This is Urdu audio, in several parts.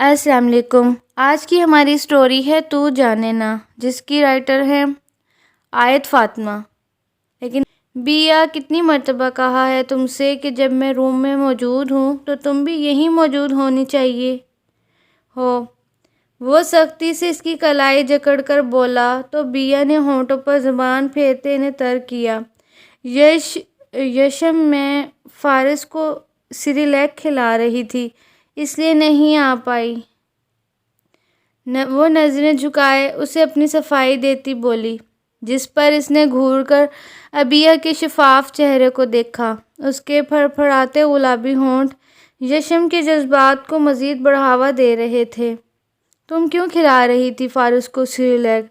السلام علیکم۔ آج کی ہماری سٹوری ہے تو جانے نا، جس کی رائٹر ہے آیت فاطمہ۔ لیکن بیا کتنی مرتبہ کہا ہے تم سے کہ جب میں روم میں موجود ہوں تو تم بھی یہیں موجود ہونی چاہیے ہو۔ وہ سختی سے اس کی کلائی جکڑ کر بولا تو بیا نے ہونٹوں پر زبان پھیرتے انہیں ترک کیا۔ یشم میں فارس کو سیریلیک کھلا رہی تھی، اس لیے نہیں آ پائی۔ وہ نظریں جھکائے اسے اپنی صفائی دیتی بولی، جس پر اس نے گھور کر عبیہ کے شفاف چہرے کو دیکھا۔ اس کے پھڑپھڑاتے گلابی ہونٹ یشم کے جذبات کو مزید بڑھاوا دے رہے تھے۔ تم کیوں کھلا رہی تھی فارس کو سیریلیک؟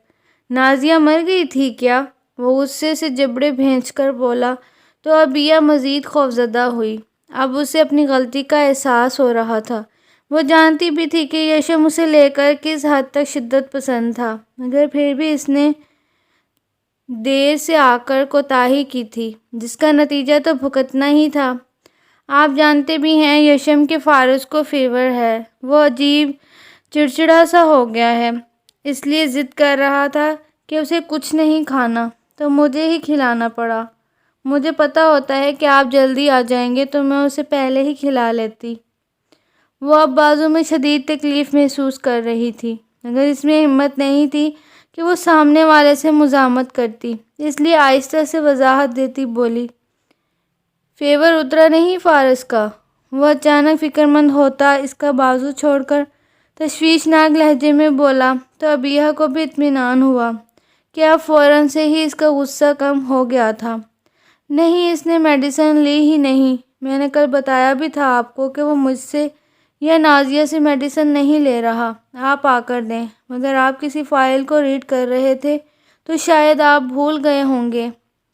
نازیہ مر گئی تھی کیا؟ وہ غصے سے جبڑے بھینچ کر بولا تو عبیہ مزید خوفزدہ ہوئی۔ اب اسے اپنی غلطی کا احساس ہو رہا تھا۔ وہ جانتی بھی تھی کہ یشم اسے لے کر کس حد تک شدت پسند تھا، مگر پھر بھی اس نے دیر سے آ کر کوتاہی کی تھی، جس کا نتیجہ تو بھگتنا ہی تھا۔ آپ جانتے بھی ہیں یشم کے فارس کو فیور ہے، وہ عجیب چڑچڑا سا ہو گیا ہے، اس لیے ضد کر رہا تھا کہ اسے کچھ نہیں کھانا، تو مجھے ہی کھلانا پڑا۔ مجھے پتہ ہوتا ہے کہ آپ جلدی آ جائیں گے تو میں اسے پہلے ہی کھلا لیتی۔ وہ اب بازو میں شدید تکلیف محسوس کر رہی تھی، مگر اس میں ہمت نہیں تھی کہ وہ سامنے والے سے مزاحمت کرتی، اس لیے آہستہ سے وضاحت دیتی بولی، فیور اترا نہیں فارس کا؟ وہ اچانک فکرمند ہوتا اس کا بازو چھوڑ کر تشویشناک لہجے میں بولا تو عبیہ کو بھی اطمینان ہوا کہ اب فوراً سے ہی اس کا غصہ کم ہو گیا تھا۔ نہیں، اس نے میڈیسن لی ہی نہیں۔ میں نے کل بتایا بھی تھا آپ کو کہ وہ مجھ سے یا نازیہ سے میڈیسن نہیں لے رہا۔ آپ آ کر دیں، مگر آپ کسی فائل کو ریڈ کر رہے تھے تو شاید آپ بھول گئے ہوں گے۔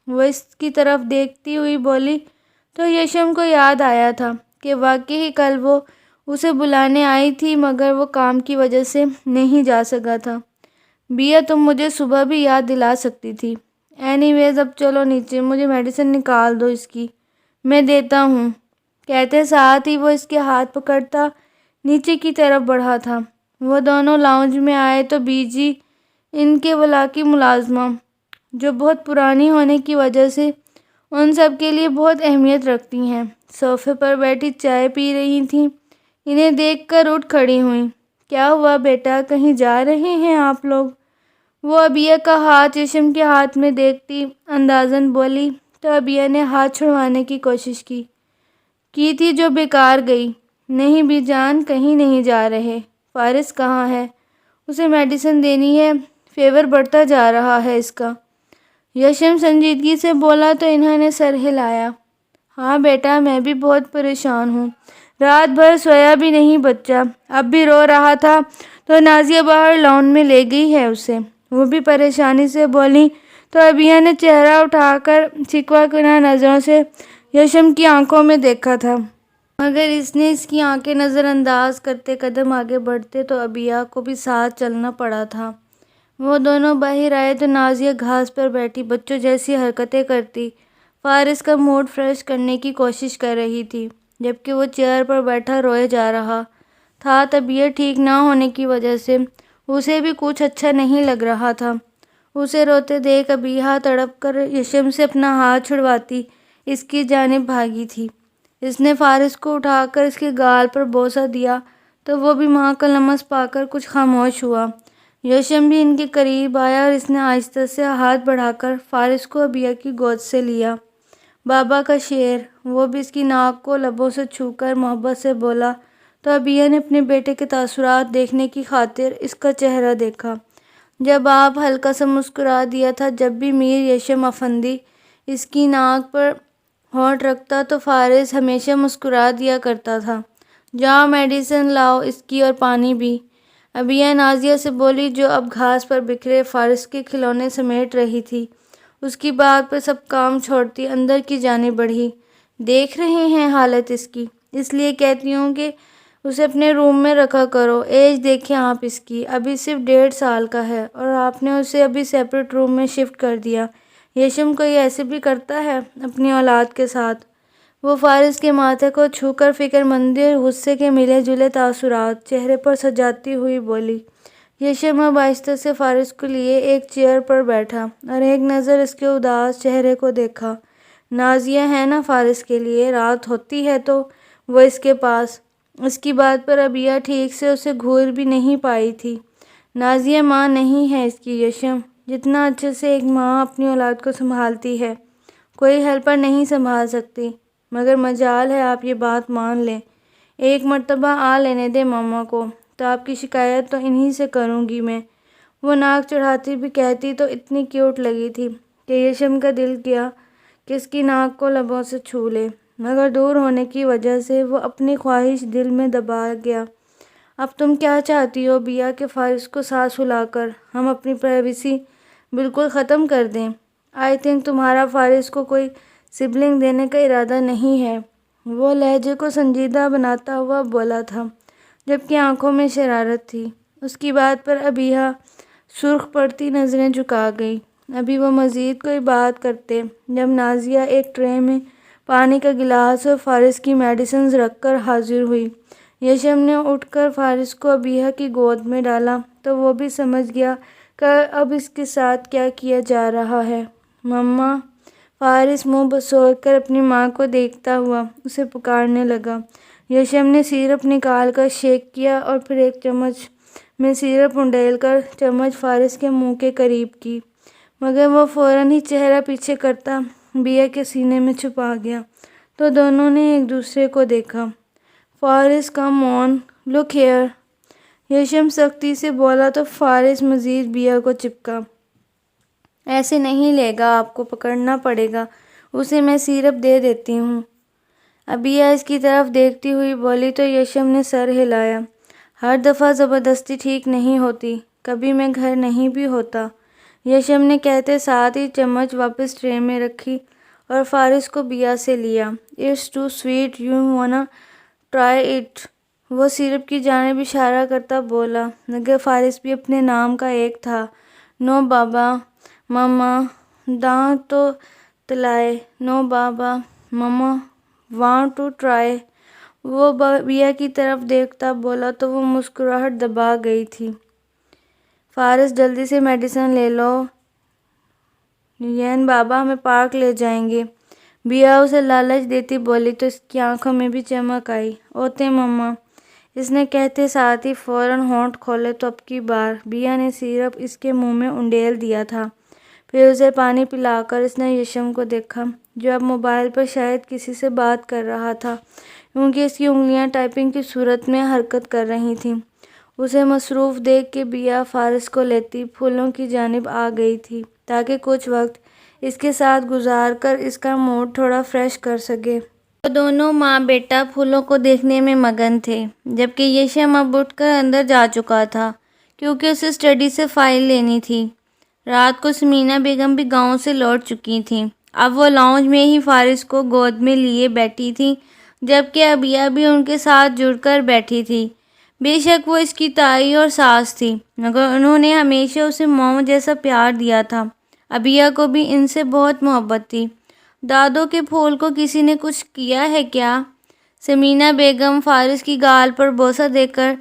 وہ اس کی طرف دیکھتی ہوئی بولی تو یشم کو یاد آیا تھا کہ واقعی کل وہ اسے بلانے آئی تھی، مگر وہ کام کی وجہ سے نہیں جا سکا تھا۔ بیا تم مجھے صبح بھی یاد دلا سکتی تھی۔ اینی ویز اب چلو نیچے، مجھے میڈیسن نکال دو اس کی، میں دیتا ہوں۔ کہتے ساتھ ہی وہ اس کے ہاتھ پکڑتا نیچے کی طرف بڑھا تھا۔ وہ دونوں لاؤنج میں آئے تو بی جی، ان کے ولا کی ملازمہ، جو بہت پرانی ہونے کی وجہ سے ان سب کے لیے بہت اہمیت رکھتی ہیں، صوفے پر بیٹھی چائے پی رہی تھیں۔ انہیں دیکھ کر اٹھ کھڑی ہوئیں۔ کیا ہوا بیٹا، کہیں جا رہے ہیں آپ لوگ؟ وہ عبیہ کا ہاتھ یشم کے ہاتھ میں دیکھتی اندازاً بولی تو عبیہ نے ہاتھ چھڑوانے کی کوشش کی تھی جو بیکار گئی۔ نہیں بھی جان، کہیں نہیں جا رہے۔ فارس کہاں ہے؟ اسے میڈیسن دینی ہے، فیور بڑھتا جا رہا ہے اس کا۔ یشم سنجیدگی سے بولا تو انہوں نے سر ہلایا۔ ہاں بیٹا، میں بھی بہت پریشان ہوں، رات بھر سویا بھی نہیں بچہ، اب بھی رو رہا تھا تو نازیہ باہر لان میں لے گئی ہے اسے۔ وہ بھی پریشانی سے بولی تو عبیہ نے چہرہ اٹھا کر شکوہ کناں نظروں سے یشم کی آنکھوں میں دیکھا تھا، مگر اس نے اس کی آنکھیں نظر انداز کرتے قدم آگے بڑھتے تو عبیہ کو بھی ساتھ چلنا پڑا تھا۔ وہ دونوں باہر آئے تو نازیہ گھاس پر بیٹھی بچوں جیسی حرکتیں کرتی فارس کا موڈ فریش کرنے کی کوشش کر رہی تھی، جبکہ وہ چیئر پر بیٹھا روئے جا رہا تھا۔ طبیعت ٹھیک نہ ہونے کی وجہ سے اسے بھی کچھ اچھا نہیں لگ رہا تھا۔ اسے روتے دیکھ عبیہ تڑپ کر یشم سے اپنا ہاتھ چھڑواتی اس کی جانب بھاگی تھی۔ اس نے فارس کو اٹھا کر اس کے گال پر بوسہ دیا تو وہ بھی ماں کا لمس پا کر کچھ خاموش ہوا۔ یشم بھی ان کے قریب آیا اور اس نے آہستہ سے ہاتھ بڑھا کر فارس کو عبیہ کی گود سے لیا۔ بابا کا شیر، وہ بھی اس کی ناک کو لبوں سے چھو کر محبت سے بولا تو عبیہ نے اپنے بیٹے کے تاثرات دیکھنے کی خاطر اس کا چہرہ دیکھا۔ جب آپ ہلکا سا مسکرا دیا تھا، جب بھی میر یشم افندی اس کی ناک پر ہونٹ رکھتا تو فارس ہمیشہ مسکرا دیا کرتا تھا۔ جاؤ میڈیسن لاؤ اس کی اور پانی بھی، عبیہ نازیہ سے بولی جو اب گھاس پر بکھرے فارس کے کھلونے سمیٹ رہی تھی۔ اس کی بات پر سب کام چھوڑتی اندر کی جانب بڑھی۔ دیکھ رہے ہیں حالت اس کی، اس لیے کہتی ہوں کہ اسے اپنے روم میں رکھا کرو۔ ایج دیکھیں آپ اس کی، ابھی صرف 1.5 سال کا ہے اور آپ نے اسے ابھی سیپریٹ روم میں شفٹ کر دیا۔ یشم کوئی ایسے بھی کرتا ہے اپنی اولاد کے ساتھ؟ وہ فارس کے ماتھے کو چھو کر فکر مندی اور غصے کے ملے جلے تاثرات چہرے پر سجاتی ہوئی بولی۔ یشم اب آہستہ سے فارس کو لیے ایک چیئر پر بیٹھا اور ایک نظر اس کے اداس چہرے کو دیکھا۔ نازیہ ہے نا فارس کے لیے، رات ہوتی ہے تو وہ اس کے پاس۔ اس کی بات پر عبیہ ٹھیک سے اسے گھور بھی نہیں پائی تھی۔ نازیہ ماں نہیں ہے اس کی یشم، جتنا اچھے سے ایک ماں اپنی اولاد کو سنبھالتی ہے، کوئی ہیلپر نہیں سنبھال سکتی۔ مگر مجال ہے آپ یہ بات مان لیں، ایک مرتبہ آ لینے دیں ماما کو، تو آپ کی شکایت تو انہی سے کروں گی میں۔ وہ ناک چڑھاتی بھی کہتی تو اتنی کیوٹ لگی تھی کہ یشم کا دل کیا کہ اس کی ناک کو لبوں سے چھو لے، مگر دور ہونے کی وجہ سے وہ اپنی خواہش دل میں دبا گیا۔ اب تم کیا چاہتی ہو بیا کہ فارس کو ساتھ سلا کر ہم اپنی پرائیویسی بالکل ختم کر دیں؟ آئی تھنک تمہارا فارس کو کوئی سبلنگ دینے کا ارادہ نہیں ہے، وہ لہجے کو سنجیدہ بناتا ہوا بولا تھا، جبکہ آنکھوں میں شرارت تھی۔ اس کی بات پر عبیہ سرخ پڑتی نظریں جھکا گئی۔ ابھی وہ مزید کوئی بات کرتے جب نازیہ ایک ٹرے میں پانی کا گلاس اور فارس کی میڈیسنز رکھ کر حاضر ہوئی۔ یشم نے اٹھ کر فارس کو عبیہ کی گود میں ڈالا تو وہ بھی سمجھ گیا کہ اب اس کے ساتھ کیا کیا جا رہا ہے۔ مما! فارس منہ بسور کر اپنی ماں کو دیکھتا ہوا اسے پکارنے لگا۔ یشم نے سیرپ نکال کر شیک کیا اور پھر ایک چمچ میں سیرپ انڈیل کر چمچ فارس کے منہ کے قریب کی، مگر وہ فوراً ہی چہرہ پیچھے کرتا بیا کے سینے میں چھپا گیا تو دونوں نے ایک دوسرے کو دیکھا۔ فارس کم آن، لک ہیئر، یشم سختی سے بولا تو فارس مزید بیا کو چپکا۔ ایسے نہیں لے گا، آپ کو پکڑنا پڑے گا، اسے میں سیرپ دے دیتی ہوں۔ عبیہ اس کی طرف دیکھتی ہوئی بولی تو یشم نے سر ہلایا۔ ہر دفعہ زبردستی ٹھیک نہیں ہوتی، کبھی میں گھر نہیں بھی ہوتا، یشم نے کہتے ساتھ ہی چمچ واپس ٹرے میں رکھی اور فارس کو بیا سے لیا۔ It's too sweet, you wanna try it, وہ سیرپ کی جانب اشارہ کرتا بولا، مگر فارس بھی اپنے نام کا ایک تھا۔ نو بابا، مما، دانت تو تلائے، نو بابا، مما، وانٹ ٹو ٹرائی، وہ بیا کی طرف دیکھتا بولا تو وہ مسکراہٹ دبا گئی تھی۔ فارس جلدی سے میڈیسن لے لو، یین بابا ہمیں پارک لے جائیں گے، بیا اسے لالچ دیتی بولی تو اس کی آنکھوں میں بھی چمک آئی۔ اوتے مما، اس نے کہتے ساتھ ہی فوراً ہونٹ کھولے تو اب کی بار بیا نے سیرپ اس کے منہ میں انڈیل دیا تھا۔ پھر اسے پانی پلا کر اس نے یشم کو دیکھا جو اب موبائل پر شاید کسی سے بات کر رہا تھا، کیونکہ اس کی انگلیاں ٹائپنگ کی صورت میں حرکت کر رہی تھیں۔ اسے مصروف دیکھ کے بیا فارس کو لیتی پھولوں کی جانب آ گئی تھی تاکہ کچھ وقت اس کے ساتھ گزار کر اس کا موڈ تھوڑا فریش کر سکے۔ وہ دونوں ماں بیٹا پھولوں کو دیکھنے میں مگن تھے، جبکہ یشم اب اٹھ کر اندر جا چکا تھا کیونکہ اسے اسٹڈی سے فائل لینی تھی۔ رات کو سمینا بیگم بھی گاؤں سے لوٹ چکی تھیں۔ اب وہ لاؤنج میں ہی فارس کو گود میں لیے بیٹھی تھی، جبکہ عبیہ بھی ان کے ساتھ جڑ کر بیٹھی تھی۔ بے شک وہ اس کی تائی اور ساس تھی، مگر انہوں نے ہمیشہ اسے ماں جیسا پیار دیا تھا۔ عبیہ کو بھی ان سے بہت محبت تھی۔ دادو کے پھول کو کسی نے کچھ کیا ہے کیا؟ سمینا بیگم فارس کی گال پر بوسہ دے کر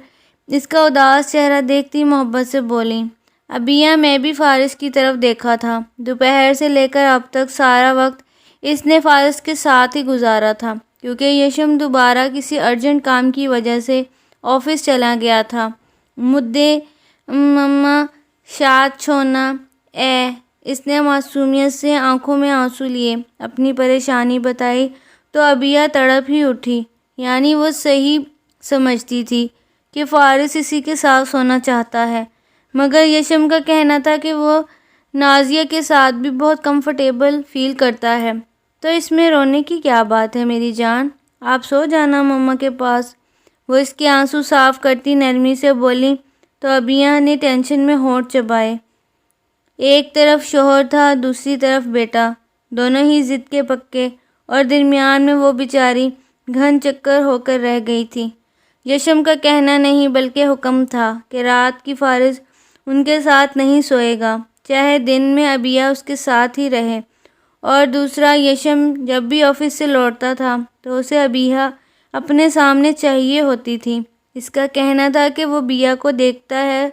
اس کا اداس چہرہ دیکھتی محبت سے بولیں۔ عبیہ، میں بھی فارس کی طرف دیکھا تھا، دوپہر سے لے کر اب تک سارا وقت اس نے فارس کے ساتھ ہی گزارا تھا، کیونکہ یشم دوبارہ کسی ارجنٹ کام کی وجہ سے آفس چلا گیا تھا۔ مدے مما شاد چھونا اے، اس نے معصومیت سے آنکھوں میں آنسو لیے اپنی پریشانی بتائی تو عبیہ تڑپ ہی اٹھی۔ یعنی وہ صحیح سمجھتی تھی کہ فارس اسی کے ساتھ سونا چاہتا ہے، مگر یشم کا کہنا تھا کہ وہ نازیہ کے ساتھ بھی بہت کمفرٹیبل فیل کرتا ہے۔ تو اس میں رونے کی کیا بات ہے میری جان، آپ سو جانا مما کے پاس، وہ اس کے آنسو صاف کرتی نرمی سے بولی تو عبیہ نے ٹینشن میں ہونٹ چبائے۔ ایک طرف شوہر تھا، دوسری طرف بیٹا، دونوں ہی ضد کے پکے، اور درمیان میں وہ بیچاری گھن چکر ہو کر رہ گئی تھی۔ یشم کا کہنا نہیں بلکہ حکم تھا کہ رات کی فارس ان کے ساتھ نہیں سوئے گا، چاہے دن میں عبیہ اس کے ساتھ ہی رہے، اور دوسرا یشم جب بھی آفس سے لوٹتا تھا تو اسے ابیہ اپنے سامنے چاہیے ہوتی تھی۔ اس کا کہنا تھا کہ وہ بیا کو دیکھتا ہے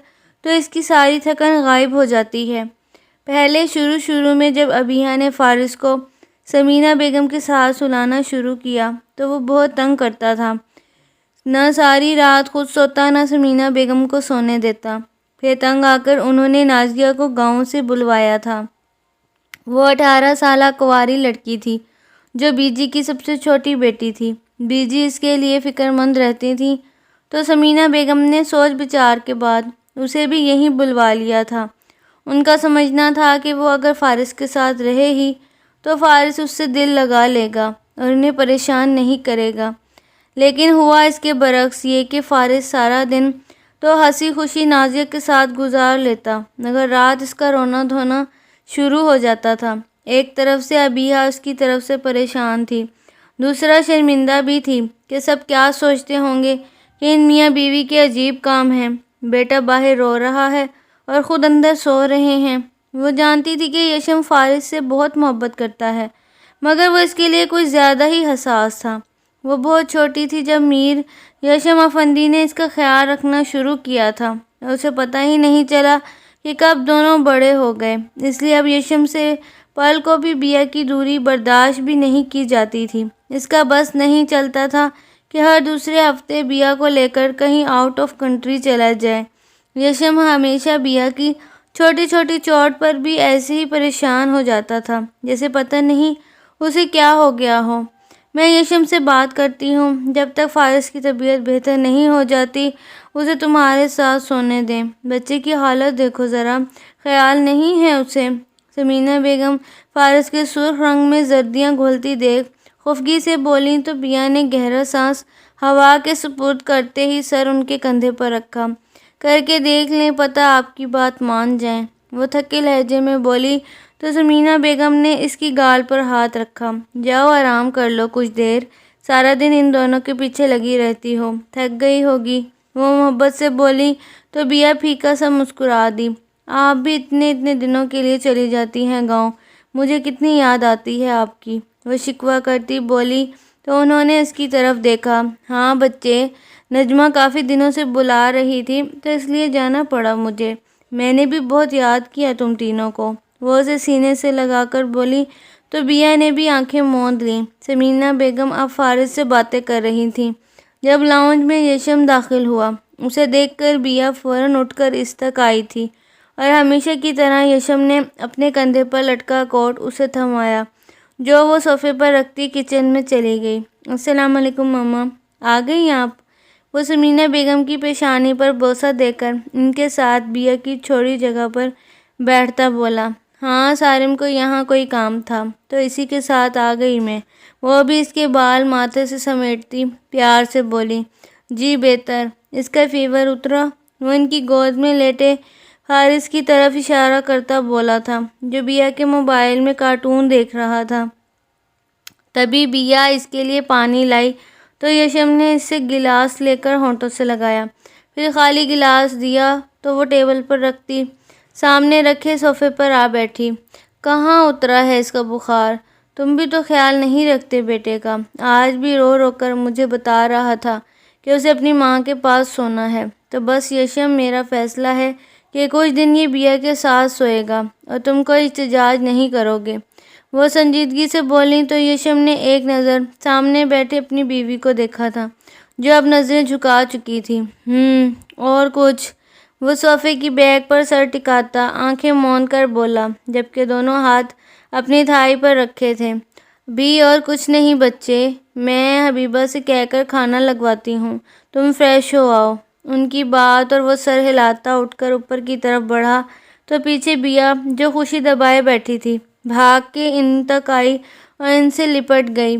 تو اس کی ساری تھکن غائب ہو جاتی ہے۔ پہلے شروع میں جب ابیہ نے فارس کو سمینہ بیگم کے ساتھ سلانا شروع کیا تو وہ بہت تنگ کرتا تھا، نہ ساری رات خود سوتا نہ سمینہ بیگم کو سونے دیتا۔ پھر تنگ آ کر انہوں نے نازیہ کو گاؤں سے بلوایا تھا۔ وہ 18 سالہ کنواری لڑکی تھی جو بی جی کی سب سے چھوٹی بیٹی تھی۔ بی جی اس کے لیے فکر مند رہتی تھی تو سمینہ بیگم نے سوچ بچار کے بعد اسے بھی یہیں بلوا لیا تھا۔ ان کا سمجھنا تھا کہ وہ اگر فارس کے ساتھ رہے ہی تو فارس اس سے دل لگا لے گا اور انہیں پریشان نہیں کرے گا، لیکن ہوا اس کے برعکس یہ کہ فارس سارا دن تو ہنسی خوشی نازیہ کے ساتھ گزار لیتا مگر رات اس کا رونا دھونا شروع ہو جاتا تھا۔ ایک طرف سے ابیہ اس کی طرف سے پریشان تھی، دوسرا شرمندہ بھی تھی کہ سب کیا سوچتے ہوں گے کہ ان میاں بیوی کے عجیب کام ہیں۔ بیٹا باہر رو رہا ہے اور خود اندر سو رہے ہیں۔ وہ جانتی تھی کہ یشم فارس سے بہت محبت کرتا ہے مگر وہ اس کے لیے کچھ زیادہ ہی حساس تھا۔ وہ بہت چھوٹی تھی جب میر یشم افندی نے اس کا خیال رکھنا شروع کیا تھا اور اسے پتہ ہی نہیں چلا کہ کب دونوں بڑے ہو گئے، اس لیے اب یشم سے پل کو بھی بیا کی دوری برداشت بھی نہیں کی جاتی تھی۔ اس کا بس نہیں چلتا تھا کہ ہر دوسرے ہفتے بیا کو لے کر کہیں آؤٹ آف کنٹری چلا جائے۔ یشم ہمیشہ بیا کی چھوٹی چھوٹی چوٹ پر بھی ایسے ہی پریشان ہو جاتا تھا جیسے پتہ نہیں اسے کیا ہو گیا ہو۔ میں یشم سے بات کرتی ہوں، جب تک فارس کی طبیعت بہتر نہیں ہو جاتی اسے تمہارے ساتھ سونے دیں۔ بچے کی حالت دیکھو ذرا، خیال نہیں ہے اسے؟ سمینہ بیگم فارس کے سرخ رنگ میں زردیاں گھولتی دیکھ خفگی سے بولیں تو بیا نے گہرا سانس ہوا کے سپرد کرتے ہی سر ان کے کندھے پر رکھا۔ کر کے دیکھ لیں، پتہ آپ کی بات مان جائیں، وہ تھکے لہجے میں بولی تو سمینہ بیگم نے اس کی گال پر ہاتھ رکھا۔ جاؤ آرام کر لو کچھ دیر، سارا دن ان دونوں کے پیچھے لگی رہتی ہو، تھک گئی ہوگی، وہ محبت سے بولی تو بیا پھیکا سا مسکرا دی۔ آپ بھی اتنے دنوں کے لیے چلی جاتی ہیں گاؤں، مجھے کتنی یاد آتی ہے آپ کی، وہ شکوہ کرتی بولی تو انہوں نے اس کی طرف دیکھا۔ ہاں بچے، نجمہ کافی دنوں سے بلا رہی تھی تو اس لیے جانا پڑا مجھے، میں نے بھی بہت یاد کیا تم تینوں کو، وہ اسے سینے سے لگا کر بولی تو بیا نے بھی آنکھیں موند لیں۔ سمینہ بیگم اب فارس سے باتیں کر رہی تھیں جب لاؤنج میں یشم داخل ہوا۔ اسے دیکھ کر بیا فوراً اٹھ کر اس تک آئی تھی اور ہمیشہ کی طرح یشم نے اپنے کندھے پر لٹکا کوٹ اسے تھمایا جو وہ صوفے پر رکھتی کچن میں چلی گئی۔ السلام علیکم ماما، آ گئی آپ؟ وہ سمینہ بیگم کی پیشانی پر بوسہ دے کر ان کے ساتھ بیا کی چھوڑی جگہ پر بیٹھتا بولا۔ ہاں، سارم کو یہاں کوئی کام تھا تو اسی کے ساتھ آ گئی میں، وہ بھی اس کے بال ماتھے سے سمیٹتی پیار سے بولی۔ جی بہتر، اس کا فیور اترا؟ وہ ان کی گود میں لیٹے فارس کی طرف اشارہ کرتا بولا تھا جو بیا کے موبائل میں کارٹون دیکھ رہا تھا۔ تبھی بیا اس کے لیے پانی لائی تو یشم نے اس سے گلاس لے کر ہونٹوں سے لگایا، پھر خالی گلاس دیا تو وہ ٹیبل پر رکھتی سامنے رکھے صوفے پر آ بیٹھی۔ کہاں اترا ہے اس کا بخار؟ تم بھی تو خیال نہیں رکھتے بیٹے کا، آج بھی رو رو کر مجھے بتا رہا تھا کہ اسے اپنی ماں کے پاس سونا ہے۔ تو بس یشم، میرا فیصلہ ہے کہ کچھ دن یہ بیا کے ساتھ سوئے گا اور تم کوئی احتجاج نہیں کرو گے، وہ سنجیدگی سے بولیں تو یشم نے ایک نظر سامنے بیٹھے اپنی بیوی کو دیکھا تھا جو اب نظریں جھکا چکی تھی۔ اور کچھ؟ وہ صوفے کی بیک پر سر ٹکاتا آنکھیں موند کر بولا جبکہ دونوں ہاتھ اپنی تھائی پر رکھے تھے۔ بھی اور کچھ نہیں بچے، میں حبیبہ سے کہہ کر کھانا لگواتی ہوں، تم فریش ہو آؤ۔ ان کی بات اور وہ سر ہلاتا اٹھ کر اوپر کی طرف بڑھا تو پیچھے بیا جو خوشی دبائے بیٹھی تھی بھاگ کے ان تک آئی اور ان سے لپٹ گئی۔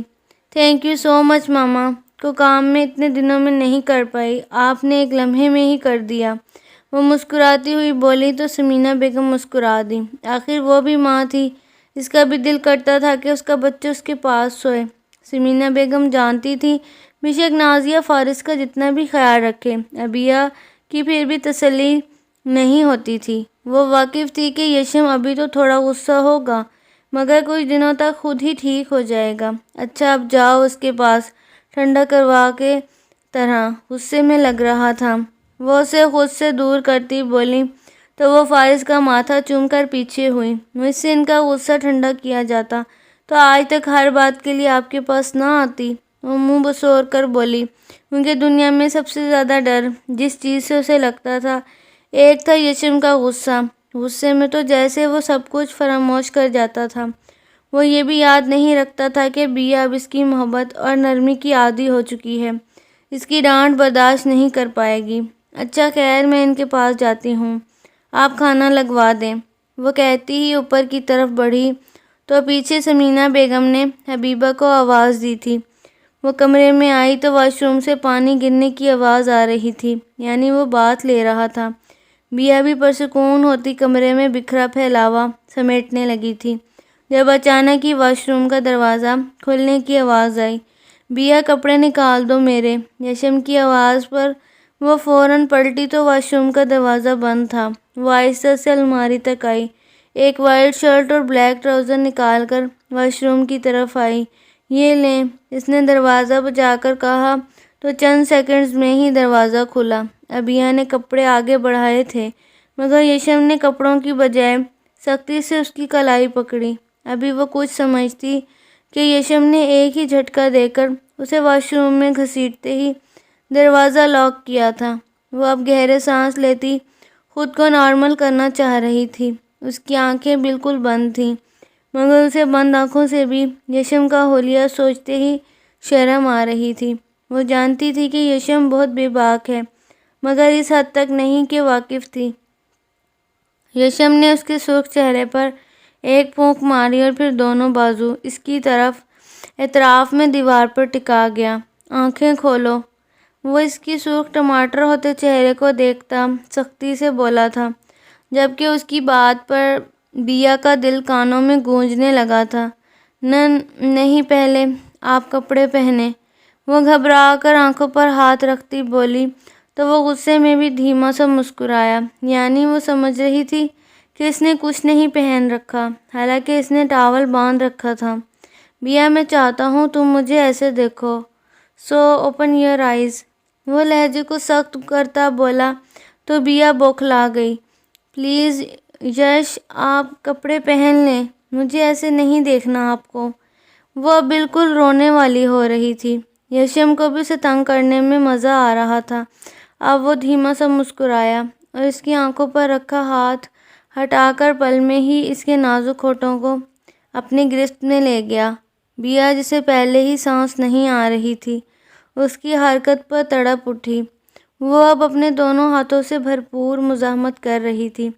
تھینک یو سو مچ ماما، کو کام میں اتنے دنوں میں نہیں کر پائی، آپ نے ایک لمحے میں ہی کر دیا، وہ مسکراتی ہوئی بولی تو سمینہ بیگم مسکرا دی۔ آخر وہ بھی ماں تھی، اس کا بھی دل کرتا تھا کہ اس کا بچہ اس کے پاس سوئے۔ سمینہ بیگم جانتی تھی بے شک نازیہ فارس کا جتنا بھی خیال رکھے ابیہ کی پھر بھی تسلی نہیں ہوتی تھی۔ وہ واقف تھی کہ یشم ابھی تو تھوڑا غصہ ہوگا مگر کچھ دنوں تک خود ہی ٹھیک ہو جائے گا۔ اچھا اب جاؤ اس کے پاس، ٹھنڈا کروا کے طرح غصے میں لگ رہا تھا۔ وہ اسے خود سے دور کرتی بولی تو وہ فارس کا ماتھا چوم کر پیچھے ہوئی۔ مجھ سے ان کا غصہ ٹھنڈا کیا جاتا تو آج تک ہر بات کے لیے آپ کے پاس نہ آتی۔ وہ منہ بسور کر بولی کیونکہ دنیا میں سب سے زیادہ ڈر جس چیز سے اسے لگتا تھا، ایک تھا یشم کا غصہ۔ غصے میں تو جیسے وہ سب کچھ فراموش کر جاتا تھا۔ وہ یہ بھی یاد نہیں رکھتا تھا کہ بیا اب اس کی محبت اور نرمی کی عادی ہو چکی ہے، اس کی ڈانٹ برداشت نہیں کر پائے گی۔ اچھا خیر میں ان کے پاس جاتی ہوں، آپ کھانا لگوا دیں۔ وہ کہتی ہی اوپر کی طرف بڑھی تو پیچھے سمینہ بیگم نے حبیبہ کو آواز دی تھی۔ وہ کمرے میں آئی تو واش روم سے پانی گرنے کی آواز آ رہی تھی، یعنی وہ بات لے رہا تھا۔ بیا بھی پرسکون ہوتی کمرے میں بکھرا پھیلاوا سمیٹنے لگی تھی جب اچانک ہی واش روم کا دروازہ کھلنے کی آواز آئی۔ بیا کپڑے نکال دو میرے، یشم کی آواز پر وہ فوراً پلٹی تو واش روم کا دروازہ بند تھا۔ وہ آہستہ سے الماری تک آئی، ایک وائٹ شرٹ اور بلیک ٹراؤزر نکال کر واش روم کی طرف آئی۔ یہ لیں، اس نے دروازہ بجا کر کہا تو چند سیکنڈز میں ہی دروازہ کھلا۔ ابیہ نے کپڑے آگے بڑھائے تھے مگر یشم نے کپڑوں کی بجائے سختی سے اس کی کلائی پکڑی۔ ابھی وہ کچھ سمجھتی کہ یشم نے ایک ہی جھٹکا دے کر اسے واش روم میں گھسیٹتے ہی دروازہ لاک کیا تھا۔ وہ اب گہرے سانس لیتی خود کو نارمل کرنا چاہ رہی تھی۔ اس کی آنکھیں بالکل بند تھیں مگر اسے بند آنکھوں سے بھی یشم کا حلیہ سوچتے ہی شرم آ رہی تھی۔ وہ جانتی تھی کہ یشم بہت بے باک ہے مگر اس حد تک نہیں کہ واقف تھی۔ یشم نے اس کے سرخ چہرے پر ایک پھونک ماری اور پھر دونوں بازو اس کی طرف اطراف میں دیوار پر ٹکا گیا۔ آنکھیں کھولو۔ وہ اس کی سرخ ٹماٹر ہوتے چہرے کو دیکھتا سختی سے بولا تھا جبکہ اس کی بات پر بیا کا دل کانوں میں گونجنے لگا تھا۔ نہیں پہلے آپ کپڑے پہنے۔ وہ گھبرا کر آنکھوں پر ہاتھ رکھتی بولی تو وہ غصے میں بھی دھیما سا مسکرایا، یعنی وہ سمجھ رہی تھی کہ اس نے کچھ نہیں پہن رکھا حالانکہ اس نے ٹاول باندھ رکھا تھا۔ بیا میں چاہتا ہوں تم مجھے ایسے دیکھو، سو اوپن یور آئیز۔ وہ لہجے کو سخت کرتا بولا تو بیا بوکھلا گئی۔ پلیز یش آپ کپڑے پہن لیں، مجھے ایسے نہیں دیکھنا آپ کو۔ وہ اب بالکل رونے والی ہو رہی تھی۔ یشم کو بھی اسے تنگ کرنے میں مزہ آ رہا تھا۔ اب وہ دھیما سا مسکرایا اور اس کی آنکھوں پر رکھا ہاتھ ہٹا کر پل میں ہی اس کے نازک ہونٹوں کو اپنی گرفت میں لے گیا۔ بیا جسے پہلے ہی سانس نہیں آ رہی تھی اس کی حرکت پر تڑپ اٹھی۔ وہ اب اپنے دونوں ہاتھوں سے بھرپور مزاحمت کر رہی تھی۔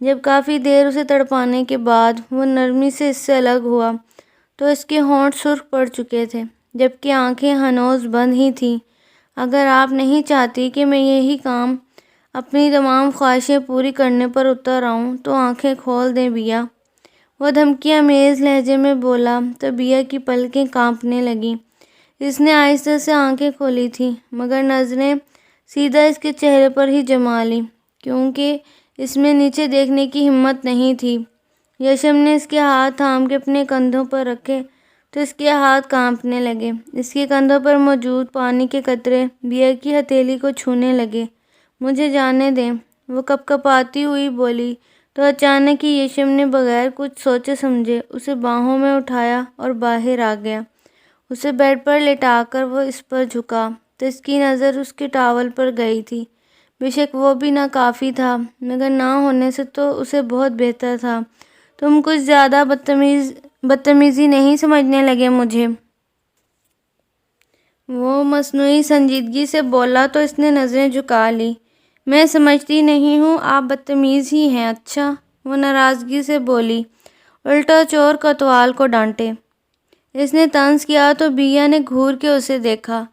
جب کافی دیر اسے تڑپانے کے بعد وہ نرمی سے اس سے الگ ہوا تو اس کے ہونٹ سرخ پڑ چکے تھے جبکہ آنکھیں ہنوز بند ہی تھیں۔ اگر آپ نہیں چاہتی کہ میں یہی کام اپنی تمام خواہشیں پوری کرنے پر اتر آؤں تو آنکھیں کھول دیں بیا۔ وہ دھمکی آمیز لہجے میں بولا تو بیا کی پلکیں کانپنے لگیں۔ اس نے آہستہ سے آنکھیں کھولی تھیں مگر نظریں سیدھا اس کے چہرے پر ہی جما لیں کیونکہ اس میں نیچے دیکھنے کی ہمت نہیں تھی۔ یشم نے اس کے ہاتھ تھام کے اپنے کندھوں پر رکھے تو اس کے ہاتھ کانپنے لگے۔ اس کے کندھوں پر موجود پانی کے قطرے بیا کی ہتھیلی کو چھونے لگے۔ مجھے جانے دیں، وہ کپ کپاتی ہوئی بولی تو اچانک ہی یشم نے بغیر کچھ سوچے سمجھے اسے باہوں میں اٹھایا اور باہر آ گیا۔ اسے بیڈ پر لٹا کر وہ اس پر جھکا تو اس کی نظر اس کے ٹاول پر گئی تھی۔ بے شک وہ بھی ناکافی تھا مگر نہ ہونے سے تو اسے بہت بہتر تھا۔ تم کچھ زیادہ بدتمیزی نہیں سمجھنے لگے مجھے؟ وہ مصنوعی سنجیدگی سے بولا تو اس نے نظریں جھکا لی۔ میں سمجھتی نہیں ہوں، آپ بدتمیز ہی ہیں۔ اچھا، وہ ناراضگی سے بولی، الٹا چور کوتوال کو ڈانٹے۔ اس نے طنز کیا تو بیا نے گھور کے اسے دیکھا۔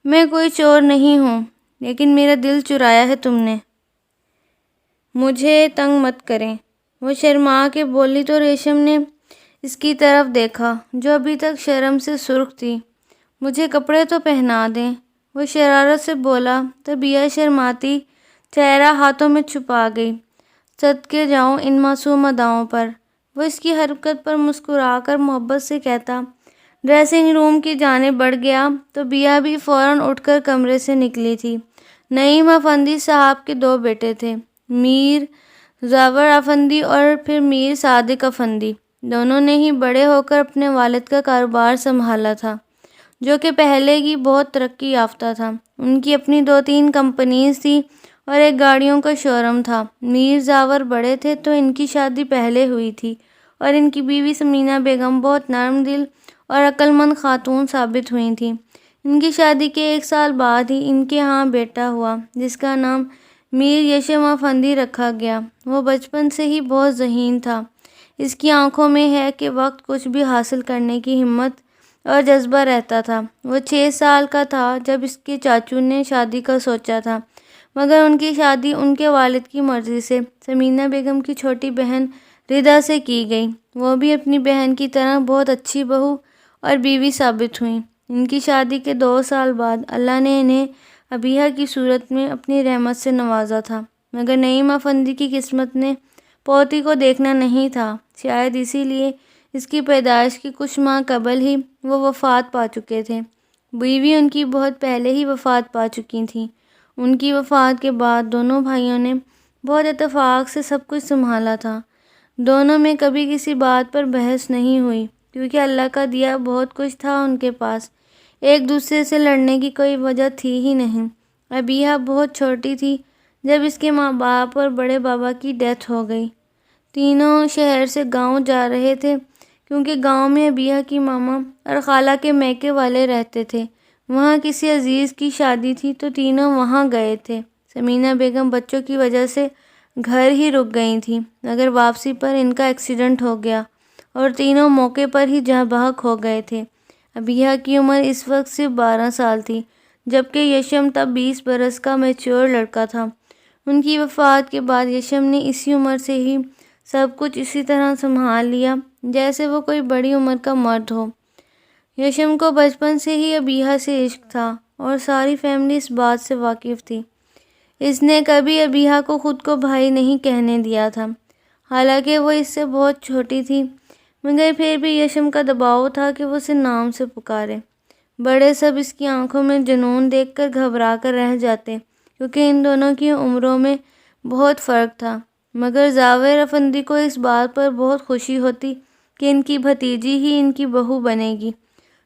میں کوئی چور نہیں ہوں لیکن میرا دل چرایا ہے تم نے۔ مجھے تنگ مت کریں، وہ شرما کے بولی تو ریشم نے اس کی طرف دیکھا جو ابھی تک شرم سے سرخ تھی۔ مجھے کپڑے تو پہنا دیں، وہ شرارت سے بولا تو بیا شرماتی چہرہ ہاتھوں میں چھپا گئی۔ صدقے جاؤں ان معصوم اداؤں پر، وہ اس کی حرکت پر مسکرا کر محبت سے کہتا۔ ڈریسنگ روم کی جانب بڑھ گیا تو بیہ بھی فوراً اٹھ کر کمرے سے نکلی تھی۔ نعیم افندی صاحب کے 2 بیٹے تھے، میر زاور افندی اور پھر میر صادق افندی۔ دونوں نے ہی بڑے ہو کر اپنے والد کا کاروبار سنبھالا تھا، جو کہ پہلے کی بہت ترقی یافتہ تھا۔ ان کی اپنی 2-3 کمپنیز تھیں اور ایک گاڑیوں کا شوروم تھا۔ میر زاور بڑے تھے تو ان کی شادی پہلے ہوئی تھی اور ان کی بیوی ثمینہ بیگم بہت نرم دل اور عقل مند خاتون ثابت ہوئی تھیں۔ ان کی شادی کے 1 سال بعد ہی ان کے ہاں بیٹا ہوا، جس کا نام میر یشم افندی رکھا گیا۔ وہ بچپن سے ہی بہت ذہین تھا۔ اس کی آنکھوں میں ہے کہ وقت کچھ بھی حاصل کرنے کی ہمت اور جذبہ رہتا تھا۔ وہ 6 سال کا تھا جب اس کے چاچو نے شادی کا سوچا تھا، مگر ان کی شادی ان کے والد کی مرضی سے ثمینہ بیگم کی چھوٹی بہن ردا سے کی گئی۔ وہ بھی اپنی بہن کی طرح بہت اچھی بہو اور بیوی ثابت ہوئیں۔ ان کی شادی کے 2 سال بعد اللہ نے انہیں ابیہ کی صورت میں اپنی رحمت سے نوازا تھا، مگر نعیم افندی کی قسمت نے پوتی کو دیکھنا نہیں تھا۔ شاید اسی لیے اس کی پیدائش کے کچھ ماہ قبل ہی وہ وفات پا چکے تھے۔ بیوی ان کی بہت پہلے ہی وفات پا چکی تھیں۔ ان کی وفات کے بعد دونوں بھائیوں نے بہت اتفاق سے سب کچھ سنبھالا تھا۔ دونوں میں کبھی کسی بات پر بحث نہیں ہوئی، کیونکہ اللہ کا دیا بہت کچھ تھا ان کے پاس۔ ایک دوسرے سے لڑنے کی کوئی وجہ تھی ہی نہیں۔ ابیہ بہت چھوٹی تھی جب اس کے ماں باپ اور بڑے بابا کی ڈیتھ ہو گئی۔ تینوں شہر سے گاؤں جا رہے تھے، کیونکہ گاؤں میں ابیہ کی ماما اور خالہ کے میکے والے رہتے تھے۔ وہاں کسی عزیز کی شادی تھی تو تینوں وہاں گئے تھے۔ ثمینہ بیگم بچوں کی وجہ سے گھر ہی رک گئی تھیں، مگر واپسی پر ان کا ایکسیڈنٹ ہو گیا اور تینوں موقع پر ہی جاں بحق ہو گئے تھے۔ ابیہ کی عمر اس وقت صرف 12 سال تھی، جبکہ یشم تب 20 برس کا میچور لڑکا تھا۔ ان کی وفات کے بعد یشم نے اسی عمر سے ہی سب کچھ اسی طرح سنبھال لیا جیسے وہ کوئی بڑی عمر کا مرد ہو۔ یشم کو بچپن سے ہی ابیہ سے عشق تھا اور ساری فیملی اس بات سے واقف تھی۔ اس نے کبھی ابیہ کو خود کو بھائی نہیں کہنے دیا تھا، حالانکہ وہ اس سے بہت چھوٹی تھی، مگر پھر بھی یشم کا دباؤ تھا کہ وہ اسے نام سے پکارے۔ بڑے سب اس کی آنکھوں میں جنون دیکھ کر گھبرا کر رہ جاتے، کیونکہ ان دونوں کی عمروں میں بہت فرق تھا، مگر زاور افندی کو اس بات پر بہت خوشی ہوتی کہ ان کی بھتیجی ہی ان کی بہو بنے گی۔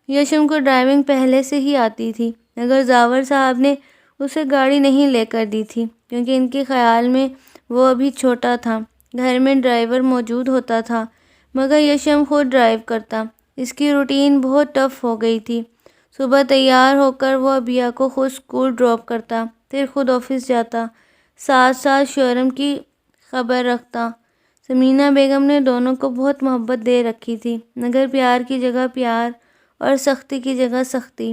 یشم کو ڈرائیونگ پہلے سے ہی آتی تھی، مگر زاور صاحب نے اسے گاڑی نہیں لے کر دی تھی، کیونکہ ان کے خیال میں وہ ابھی چھوٹا تھا۔ گھر میں ڈرائیور موجود ہوتا تھا، مگر یشم خود ڈرائیو کرتا۔ اس کی روٹین بہت ٹف ہو گئی تھی۔ صبح تیار ہو کر وہ ابیہ کو خود اسکول ڈراپ کرتا، پھر خود آفس جاتا، ساتھ ساتھ شوہرم کی خبر رکھتا۔ ثمینہ بیگم نے دونوں کو بہت محبت دے رکھی تھی، مگر پیار کی جگہ پیار اور سختی کی جگہ سختی۔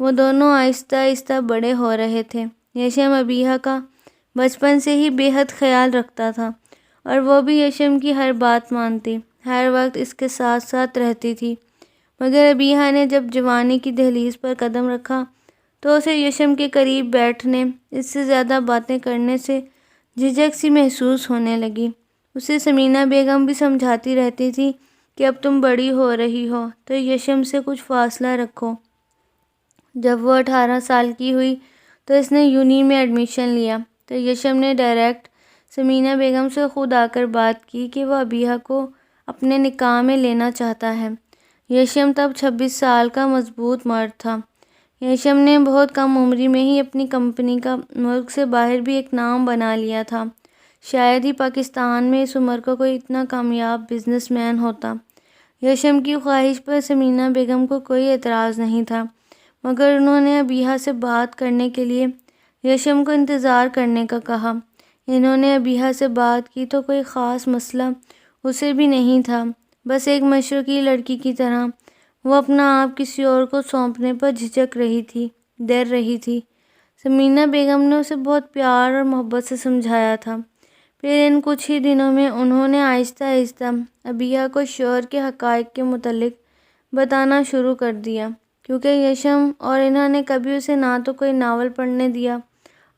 وہ دونوں آہستہ آہستہ بڑے ہو رہے تھے۔ یشم ابیہ کا بچپن سے ہی بے حد خیال رکھتا تھا اور وہ بھی یشم کی ہر بات مانتی، ہر وقت اس کے ساتھ ساتھ رہتی تھی، مگر ابیہ نے جب جوانی کی دہلیز پر قدم رکھا تو اسے یشم کے قریب بیٹھنے، اس سے زیادہ باتیں کرنے سے جھجک سی محسوس ہونے لگی۔ اسے ثمینہ بیگم بھی سمجھاتی رہتی تھی کہ اب تم بڑی ہو رہی ہو تو یشم سے کچھ فاصلہ رکھو۔ جب وہ 18 سال کی ہوئی تو اس نے یونی میں ایڈمیشن لیا تو یشم نے ڈائریکٹ ثمینہ بیگم سے خود آ کر بات کی کہ وہ ابیہ کو اپنے نکاح میں لینا چاہتا ہے۔ یشم تب 26 سال کا مضبوط مرد تھا۔ یشم نے بہت کم عمری میں ہی اپنی کمپنی کا ملک سے باہر بھی ایک نام بنا لیا تھا۔ شاید ہی پاکستان میں اس عمر کا کوئی اتنا کامیاب بزنس مین ہوتا۔ یشم کی خواہش پر ثمینہ بیگم کو کوئی اعتراض نہیں تھا، مگر انہوں نے ابیہ سے بات کرنے کے لیے یشم کو انتظار کرنے کا کہا۔ انہوں نے ابیہ سے بات کی تو کوئی خاص مسئلہ اسے بھی نہیں تھا، بس ایک مشرقی لڑکی کی طرح وہ اپنا آپ کسی اور کو سونپنے پر جھجک رہی تھی، ڈر رہی تھی۔ ثمینہ بیگم نے اسے بہت پیار اور محبت سے سمجھایا تھا۔ پھر ان کچھ ہی دنوں میں انہوں نے آہستہ آہستہ ابیہ کو شوہر کے حقائق کے متعلق بتانا شروع کر دیا، کیونکہ یشم اور انہوں نے کبھی اسے نہ تو کوئی ناول پڑھنے دیا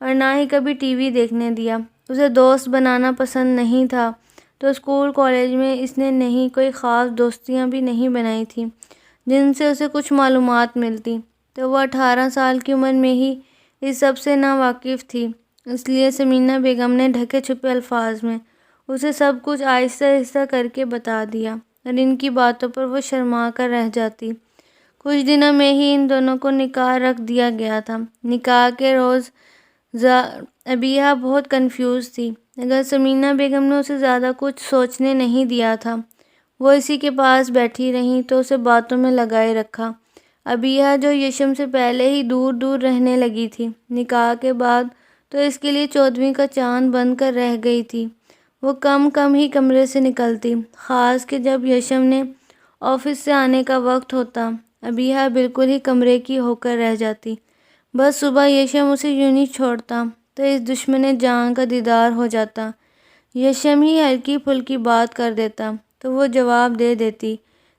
اور نہ ہی کبھی ٹی وی دیکھنے دیا۔ اسے دوست بنانا پسند نہیں تھا، تو اسکول کالج میں اس نے نہیں کوئی خاص دوستیاں بھی نہیں بنائی تھیں جن سے اسے کچھ معلومات ملتی، تو وہ 18 سال کی عمر میں ہی اس سب سے ناواقف تھی۔ اس لیے ثمینہ بیگم نے ڈھکے چھپے الفاظ میں اسے سب کچھ آہستہ آہستہ کر کے بتا دیا، اور ان کی باتوں پر وہ شرما کر رہ جاتی۔ کچھ دنوں میں ہی ان دونوں کو نکاح رکھ دیا گیا تھا۔ نکاح کے روز ابیہ بہت کنفیوز تھی، مگر ثمینہ بیگم نے اسے زیادہ کچھ سوچنے نہیں دیا تھا۔ وہ اسی کے پاس بیٹھی رہیں تو اسے باتوں میں لگائے رکھا۔ ابیہ جو یشم سے پہلے ہی دور دور رہنے لگی تھی، نکاح کے بعد تو اس کے لیے 14ویں کا چاند بن کر رہ گئی تھی۔ وہ کم کم ہی کمرے سے نکلتی، خاص کہ جب یشم نے آفس سے آنے کا وقت ہوتا۔ ابیہ بالکل ہی کمرے کی ہو کر رہ جاتی۔ بس صبح یشم اسے یوں نہیں چھوڑتا تو اس دشمن جان کا دیدار ہو جاتا۔ یشم ہی ہلکی پھلکی بات کر دیتا تو وہ جواب دے دیتی،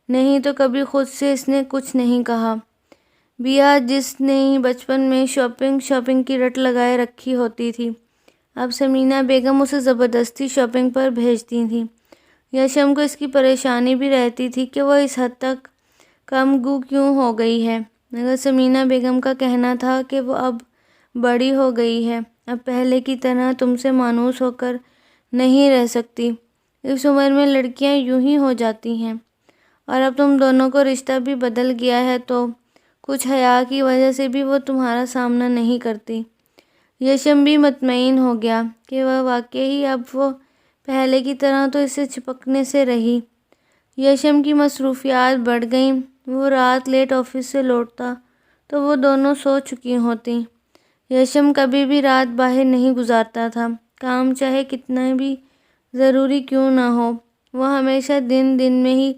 نہیں تو کبھی خود سے اس نے کچھ نہیں کہا۔ بیا جس نے بچپن میں شاپنگ کی رٹ لگائے رکھی ہوتی تھی، اب ثمینہ بیگم اسے زبردستی شاپنگ پر بھیجتی تھیں۔ یشم کو اس کی پریشانی بھی رہتی تھی کہ وہ اس حد تک کم گو کیوں ہو گئی ہے، مگر ثمینہ بیگم کا کہنا تھا کہ وہ اب بڑی ہو گئی ہے، اب پہلے کی طرح تم سے مانوس ہو کر نہیں رہ سکتی۔ اس عمر میں لڑکیاں یوں ہی ہو جاتی ہیں، اور اب تم دونوں کو رشتہ بھی بدل گیا ہے تو کچھ حیا کی وجہ سے بھی وہ تمہارا سامنا نہیں کرتی۔ یشم بھی مطمئن ہو گیا کہ وہ واقعی اب وہ پہلے کی طرح تو اسے چپکنے سے رہی۔ یشم کی مصروفیات بڑھ گئیں۔ وہ رات لیٹ آفس سے لوٹتا تو وہ دونوں سو چکی ہوتی۔ یشم کبھی بھی رات باہر نہیں گزارتا تھا، کام چاہے کتنا بھی ضروری کیوں نہ ہو، وہ ہمیشہ دن میں ہی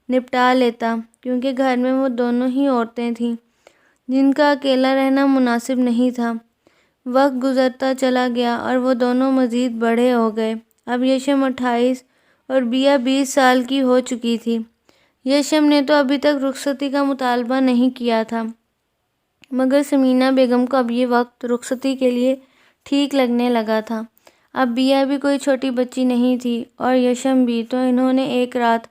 نپٹا لیتا، کیونکہ گھر میں وہ دونوں ہی عورتیں تھیں جن کا اکیلا رہنا مناسب نہیں تھا۔ وقت گزرتا چلا گیا اور وہ دونوں مزید بڑے ہو گئے۔ اب یشم 28 اور بیا 20 سال کی ہو چکی تھی۔ یشم نے تو ابھی تک رخصتی کا مطالبہ نہیں کیا تھا، مگر ثمینہ بیگم کو اب یہ وقت رخصتی کے لیے ٹھیک لگنے لگا تھا۔ اب بیا بھی کوئی چھوٹی بچی نہیں تھی اور یشم بھی، تو انہوں نے ایک رات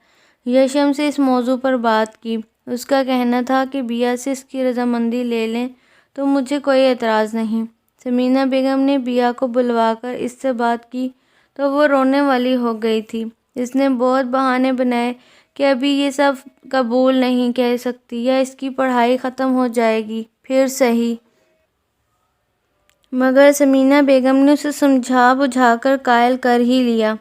یشم سے اس موضوع پر بات کی۔ اس کا کہنا تھا کہ بیا سے اس کی رضامندی لے لیں تو مجھے کوئی اعتراض نہیں۔ ثمینہ بیگم نے بیا کو بلوا کر اس سے بات کی تو وہ رونے والی ہو گئی تھی۔ اس نے بہت بہانے بنائے کہ ابھی یہ سب قبول نہیں کہہ سکتی، یا اس کی پڑھائی ختم ہو جائے گی پھر صحیح۔ مگر ثمینہ بیگم نے اسے سمجھا بجھا کر قائل کر ہی لیا۔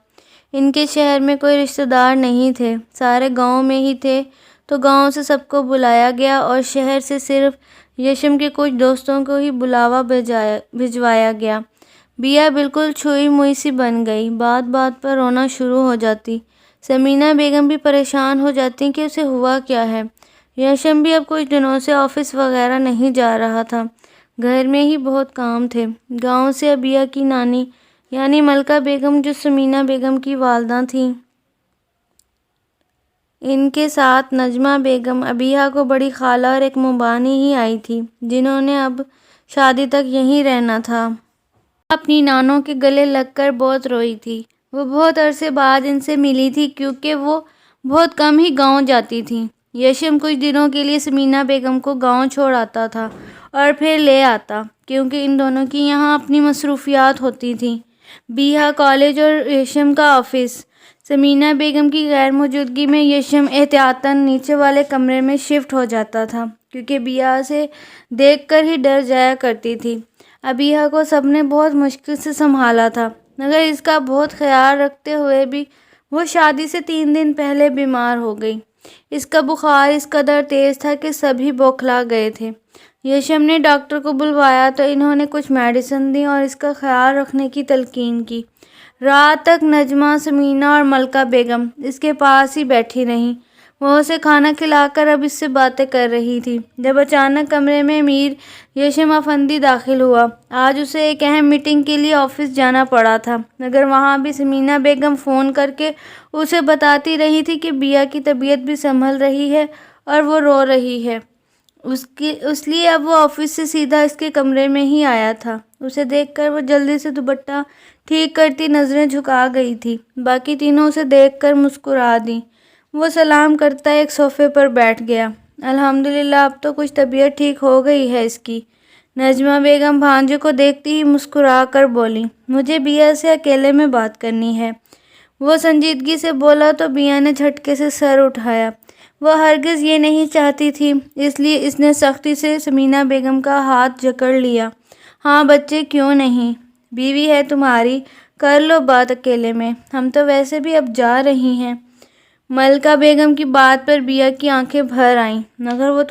ان کے شہر میں کوئی رشتہ دار نہیں تھے، سارے گاؤں میں ہی تھے، تو گاؤں سے سب کو بلایا گیا اور شہر سے صرف یشم کے کچھ دوستوں کو ہی بلاوا بھجوایا گیا۔ بیا بالکل چھوئی موئی سی بن گئی، بات بات پر رونا شروع ہو جاتی۔ ثمینہ بیگم بھی پریشان ہو جاتی کہ اسے ہوا کیا ہے۔ یشم بھی اب کچھ دنوں سے آفس وغیرہ نہیں جا رہا تھا، گھر میں ہی بہت کام تھے۔ گاؤں سے ابیہ کی نانی یعنی ملکہ بیگم جو ثمینہ بیگم کی والدہ تھیں، ان کے ساتھ نجمہ بیگم، ابیہ کو بڑی خالہ اور ایک مبانی ہی آئی تھی، جنہوں نے اب شادی تک یہیں رہنا تھا۔ اپنی نانوں کے گلے لگ کر بہت روئی تھی۔ وہ بہت عرصے بعد ان سے ملی تھی، کیونکہ وہ بہت کم ہی گاؤں جاتی تھیں۔ یشم کچھ دنوں کے لیے ثمینہ بیگم کو گاؤں چھوڑ آتا تھا اور پھر لے آتا، کیونکہ ان دونوں کی یہاں اپنی مصروفیات ہوتی تھیں، بیا کالج اور یشم کا آفس۔ ثمینہ بیگم کی غیر موجودگی میں یشم احتیاطاً نیچے والے کمرے میں شفٹ ہو جاتا تھا، کیونکہ بیا سے دیکھ کر ہی ڈر جایا کرتی تھی۔ ابیہ کو سب نے بہت مشکل سے سنبھالا تھا، مگر اس کا بہت خیال رکھتے ہوئے بھی وہ شادی سے 3 دن پہلے بیمار ہو گئی۔ اس کا بخار اس قدر تیز تھا کہ سبھی بوکھلا گئے تھے۔ یشم نے ڈاکٹر کو بلوایا تو انہوں نے کچھ میڈیسن دی اور اس کا خیال رکھنے کی تلقین کی۔ رات تک نجمہ، ثمینہ اور ملکہ بیگم اس کے پاس ہی بیٹھی رہیں۔ وہ اسے کھانا کھلا کر اب اس سے باتیں کر رہی تھی، جب اچانک کمرے میں میر یشم افندی داخل ہوا۔ آج اسے ایک اہم میٹنگ کے لیے آفس جانا پڑا تھا، مگر وہاں بھی ثمینہ بیگم فون کر کے اسے بتاتی رہی تھی کہ بیا کی طبیعت بھی سنبھل رہی ہے اور وہ رو رہی ہے۔ اس لیے اب وہ آفس سے سیدھا اس کے کمرے میں ہی آیا تھا۔ اسے دیکھ کر وہ جلدی سے دوپٹہ ٹھیک کرتی نظریں جھکا گئی تھی۔ باقی تینوں اسے دیکھ کر مسکرا دیں۔ وہ سلام کرتا ایک صوفے پر بیٹھ گیا۔ الحمدللہ اب تو کچھ طبیعت ٹھیک ہو گئی ہے اس کی۔ نجمہ بیگم بھانجے کو دیکھتی ہی مسکرا کر بولی، مجھے بیا سے اکیلے میں بات کرنی ہے۔ وہ سنجیدگی سے بولا تو بیا نے جھٹکے سے سر اٹھایا۔ وہ ہرگز یہ نہیں چاہتی تھی، اس لیے اس نے سختی سے ثمینہ بیگم کا ہاتھ جکڑ لیا۔ ہاں بچے کیوں نہیں، بیوی ہے تمہاری، کر لو بات اکیلے میں، ہم تو ویسے بھی اب جا رہی ہیں۔ ملکہ بیگم کی بات پر بیا کی آنکھیں بھر آئیں، مگر وہ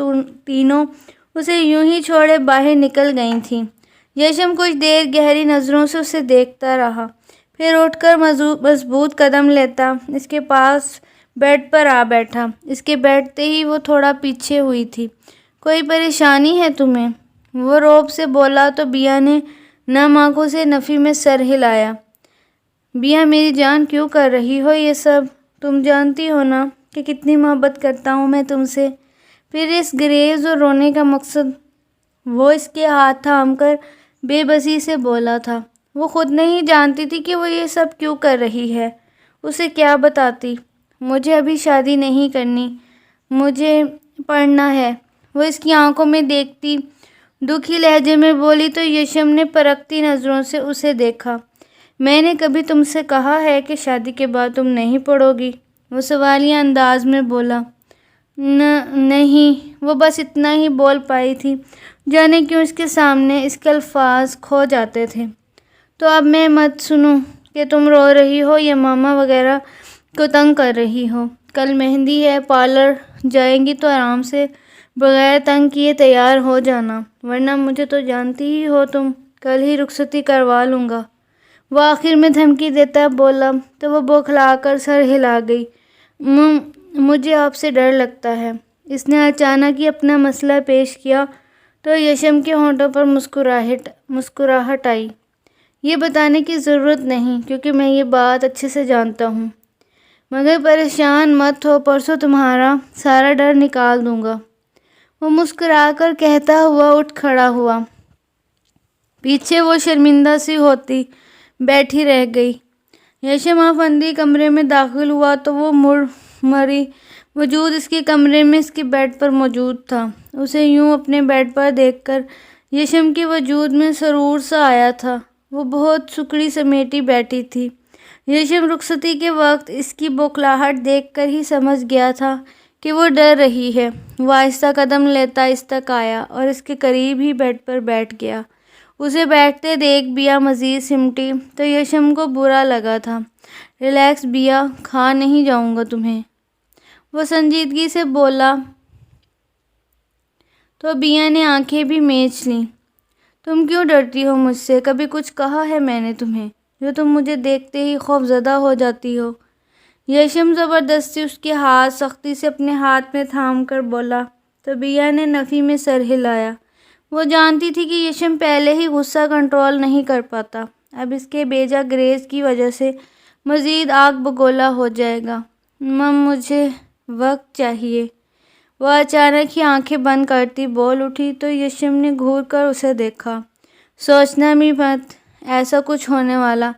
تینوں اسے یوں ہی چھوڑے باہر نکل گئی تھیں۔ یشم کچھ دیر گہری نظروں سے اسے دیکھتا رہا، پھر اٹھ کر مضبوط قدم لیتا اس کے پاس بیڈ پر آ بیٹھا۔ اس کے بیٹھتے ہی وہ تھوڑا پیچھے ہوئی تھی۔ کوئی پریشانی ہے تمہیں؟ وہ روب سے بولا تو بیا نے نم آنکھوں سے نفی میں سر ہلایا۔ بیا میری جان کیوں کر رہی ہو یہ سب؟ تم جانتی ہو نا کہ کتنی محبت کرتا ہوں میں تم سے۔ پھر اس گریز اور رونے کا مقصد؟ وہ اس کے ہاتھ تھام کر بے بسی سے بولا تھا۔ وہ خود نہیں جانتی تھی کہ وہ یہ سب کیوں کر رہی ہے۔ اسے کیا بتاتی؟ مجھے ابھی شادی نہیں کرنی، مجھے پڑھنا ہے، وہ اس کی آنکھوں میں دیکھتی دکھی لہجے میں بولی تو یشم نے پرکھتی نظروں سے اسے دیکھا۔ میں نے کبھی تم سے کہا ہے کہ شادی کے بعد تم نہیں پڑھو گی؟ وہ سوالیہ انداز میں بولا۔ نہیں، وہ بس اتنا ہی بول پائی تھی۔ جانے کیوں اس کے سامنے اس کے الفاظ کھو جاتے تھے۔ تو اب میں مت سنوں کہ تم رو رہی ہو یا ماما وغیرہ کو تنگ کر رہی ہو۔ کل مہندی ہے، پارلر جائیں گی تو آرام سے بغیر تنگ کیے تیار ہو جانا، ورنہ مجھے تو جانتی ہی ہو تم، کل ہی رخصتی کروا لوں گا۔ وہ آخر میں دھمکی دیتا بولا تو وہ بوکھلا کر سر ہلا گئی۔ مجھے آپ سے ڈر لگتا ہے۔ اس نے اچانک ہی اپنا مسئلہ پیش کیا تو یشم کے ہونٹوں پر مسکراہٹ آئی۔ یہ بتانے کی ضرورت نہیں کیونکہ میں یہ بات اچھے سے جانتا ہوں، مگر پریشان مت ہو، پرسوں تمہارا سارا ڈر نکال دوں گا۔ وہ مسکرا کر کہتا ہوا اٹھ کھڑا ہوا۔ پیچھے وہ شرمندہ سی ہوتی بیٹھی رہ گئی۔ یشم آفندی کمرے میں داخل ہوا تو وہ مری وجود اس کے کمرے میں اس کے بیڈ پر موجود تھا۔ اسے یوں اپنے بیڈ پر دیکھ کر یشم کے وجود میں سرور سا آیا تھا۔ وہ بہت سکڑی سمیٹی بیٹھی تھی۔ یشم رخصتی کے وقت اس کی بوکھلاہٹ دیکھ کر ہی سمجھ گیا تھا کہ وہ ڈر رہی ہے۔ وہ آہستہ قدم لیتا اس تک آیا اور اس کے قریب ہی بیڈ پر بیٹھ گیا۔ اسے بیٹھتے دیکھ بیا مزید سمٹی تو یشم کو برا لگا تھا۔ ریلیکس بیا، کھا نہیں جاؤں گا تمہیں، وہ سنجیدگی سے بولا تو بیا نے آنکھیں بھی میچ لیں۔ تم کیوں ڈرتی ہو مجھ سے؟ کبھی کچھ کہا ہے میں نے تمہیں جو تم مجھے دیکھتے ہی خوف زدہ ہو جاتی ہو؟ یشم زبردستی اس کے ہاتھ سختی سے اپنے ہاتھ میں تھام کر بولا تو بیا نے نفی میں سر ہلایا۔ وہ جانتی تھی کہ یشم پہلے ہی غصہ کنٹرول نہیں کر پاتا، اب اس کے بیجا گریز کی وجہ سے مزید آگ بگولا ہو جائے گا۔ مجھے وقت چاہیے، وہ اچانک ہی آنکھیں بند کرتی بول اٹھی تو یشم نے گھور کر اسے دیکھا۔ سوچنا بھی مت ایسا کچھ ہونے والا،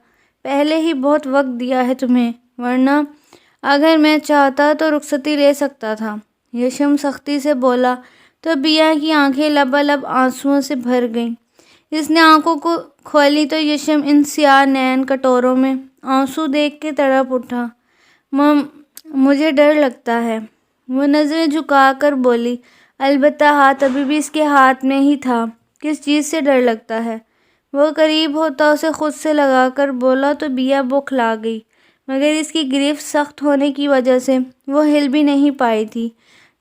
پہلے ہی بہت وقت دیا ہے تمہیں، ورنہ اگر میں چاہتا تو رخصتی لے سکتا تھا، یشم سختی سے بولا تو بیا کی آنکھیں لبالب آنسوؤں سے بھر گئیں۔ اس نے آنکھوں کو کھولی تو یشم ان سیاہ نین کٹوروں میں آنسو دیکھ کے تڑپ اٹھا۔ مجھے ڈر لگتا ہے، وہ نظریں جھکا کر بولی۔ البتہ ہاتھ ابھی بھی اس کے ہاتھ میں ہی تھا۔ کس چیز سے ڈر لگتا ہے؟ وہ قریب ہوتا اسے خود سے لگا کر بولا تو بیا بوکھلا گئی، مگر اس کی گرفت سخت ہونے کی وجہ سے وہ ہل بھی نہیں پائی تھی۔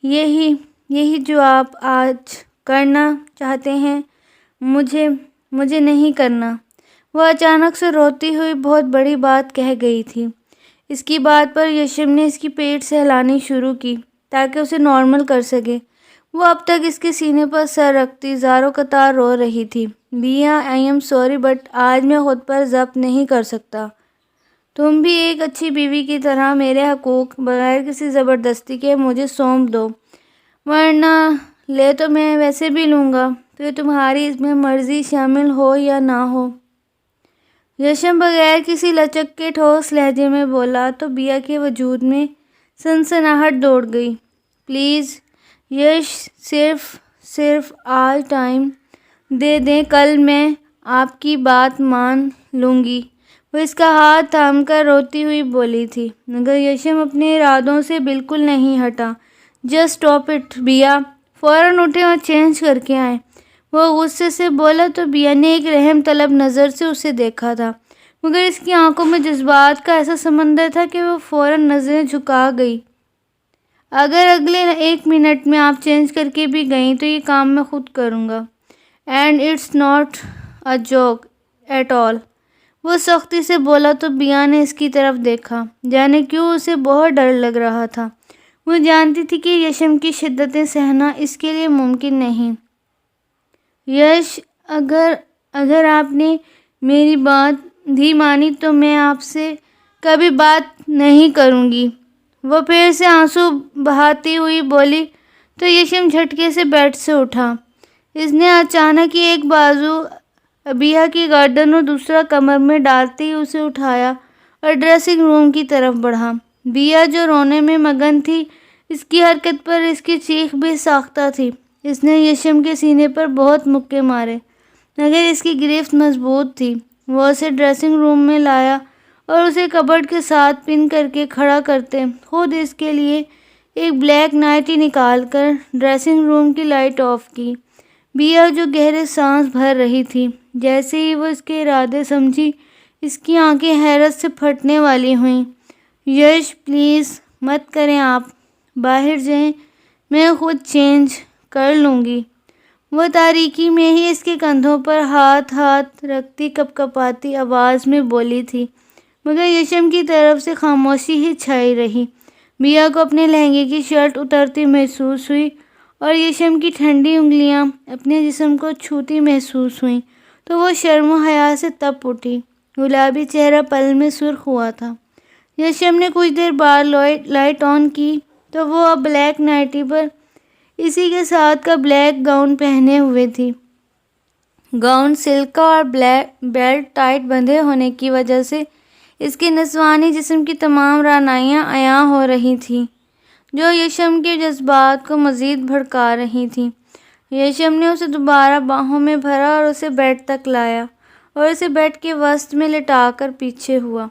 یہی جو آپ آج کرنا چاہتے ہیں مجھے نہیں کرنا، وہ اچانک سے روتی ہوئی بہت بڑی بات کہہ گئی تھی۔ اس کی بات پر یشم نے اس کی پیٹ سہلانی شروع کی تاکہ اسے نارمل کر سکے۔ وہ اب تک اس کے سینے پر سر رکھتی زاروں قطار رو رہی تھی۔ بیا، آئی ایم سوری بٹ آج میں خود پر ضبط نہیں کر سکتا۔ تم بھی ایک اچھی بیوی کی طرح میرے حقوق بغیر کسی زبردستی کے مجھے سونپ دو، ورنہ لے تو میں ویسے بھی لوں گا، پھر تمہاری اس میں مرضی شامل ہو یا نہ ہو۔ یشم بغیر کسی لچک کے ٹھوس لہجے میں بولا تو بیا کے وجود میں سنسناہٹ دوڑ گئی۔ پلیز یش، صرف آج ٹائم دے دیں، کل میں آپ کی بات مان لوں گی۔ وہ اس کا ہاتھ تھام کر روتی ہوئی بولی تھی، مگر یشم اپنے ارادوں سے بالکل نہیں ہٹا۔ جسٹ اسٹاپ اٹ بیا، فوراً اٹھیں اور چینج کر کے آئیں۔ وہ غصے سے بولا تو بیا نے ایک رحم طلب نظر سے اسے دیکھا تھا، مگر اس کی آنکھوں میں جذبات کا ایسا سمندر تھا کہ وہ فوراً نظریں جھکا گئی۔ اگر اگلے 1 منٹ میں آپ چینج کر کے بھی گئیں تو یہ کام میں خود کروں گا، and it's not a joke at all. وہ سختی سے بولا تو بیا نے اس کی طرف دیکھا، جانے کیوں اسے بہت ڈر لگ رہا تھا۔ وہ جانتی تھی کہ یشم کی شدتیں سہنا اس کے لیے ممکن نہیں۔ یش، اگر آپ نے میری بات بھی مانی تو میں آپ سے کبھی بات نہیں کروں گی۔ وہ پھر سے آنسو بہاتی ہوئی بولی تو یشم جھٹکے سے بیٹھ سے اٹھا۔ اس نے اچانک ہی ایک بازو ابیہ کی گردن اور دوسرا کمر میں ڈالتے ہی اسے اٹھایا اور ڈریسنگ روم کی طرف بڑھا۔ بیا جو رونے میں مگن تھی، اس کی حرکت پر اس کی چیخ بھی ساختہ تھی۔ اس نے یشم کے سینے پر بہت مکے مارے، مگر اس کی گرفت مضبوط تھی۔ وہ اسے ڈریسنگ روم میں لایا اور اسے کبرڈ کے ساتھ پن کر کے کھڑا کرتے خود اس کے لیے ایک بلیک نائٹی نکال کر ڈریسنگ روم کی لائٹ آف کی۔ بیا جو گہرے سانس بھر رہی تھی، جیسے ہی وہ اس کے ارادے سمجھی اس کی آنکھیں حیرت سے پھٹنے والی ہوئیں۔ یش، پلیز مت کریں، آپ باہر جائیں، میں خود چینج کر لوں گی۔ وہ تاریکی میں ہی اس کے کندھوں پر ہاتھ رکھتی کپکپاتی آواز میں بولی تھی، مگر یشم کی طرف سے خاموشی ہی چھائی رہی۔ بیا کو اپنے لہنگے کی شرٹ اترتی محسوس ہوئی اور یشم کی ٹھنڈی انگلیاں اپنے جسم کو چھوتی محسوس ہوئیں تو وہ شرم و حیا سے تپ اٹھی۔ گلابی چہرہ پل میں سرخ ہوا تھا۔ یشم نے کچھ دیر بعد لائٹ آن کی تو وہ اب بلیک نائٹی پر اسی کے ساتھ کا بلیک گاؤن پہنے ہوئے تھی۔ گاؤن سلک کا اور بیلٹ ٹائٹ بندھے ہونے کی وجہ سے اس کے نسوانی جسم کی تمام رعنائیاں عیاں ہو رہی تھیں، جو یشم کے جذبات کو مزید بھڑکا رہی تھیں۔ یشم نے اسے دوبارہ باہوں میں بھرا اور اسے بیڈ تک لایا اور اسے بیڈ کے وسط میں لٹا کر پیچھے ہوا۔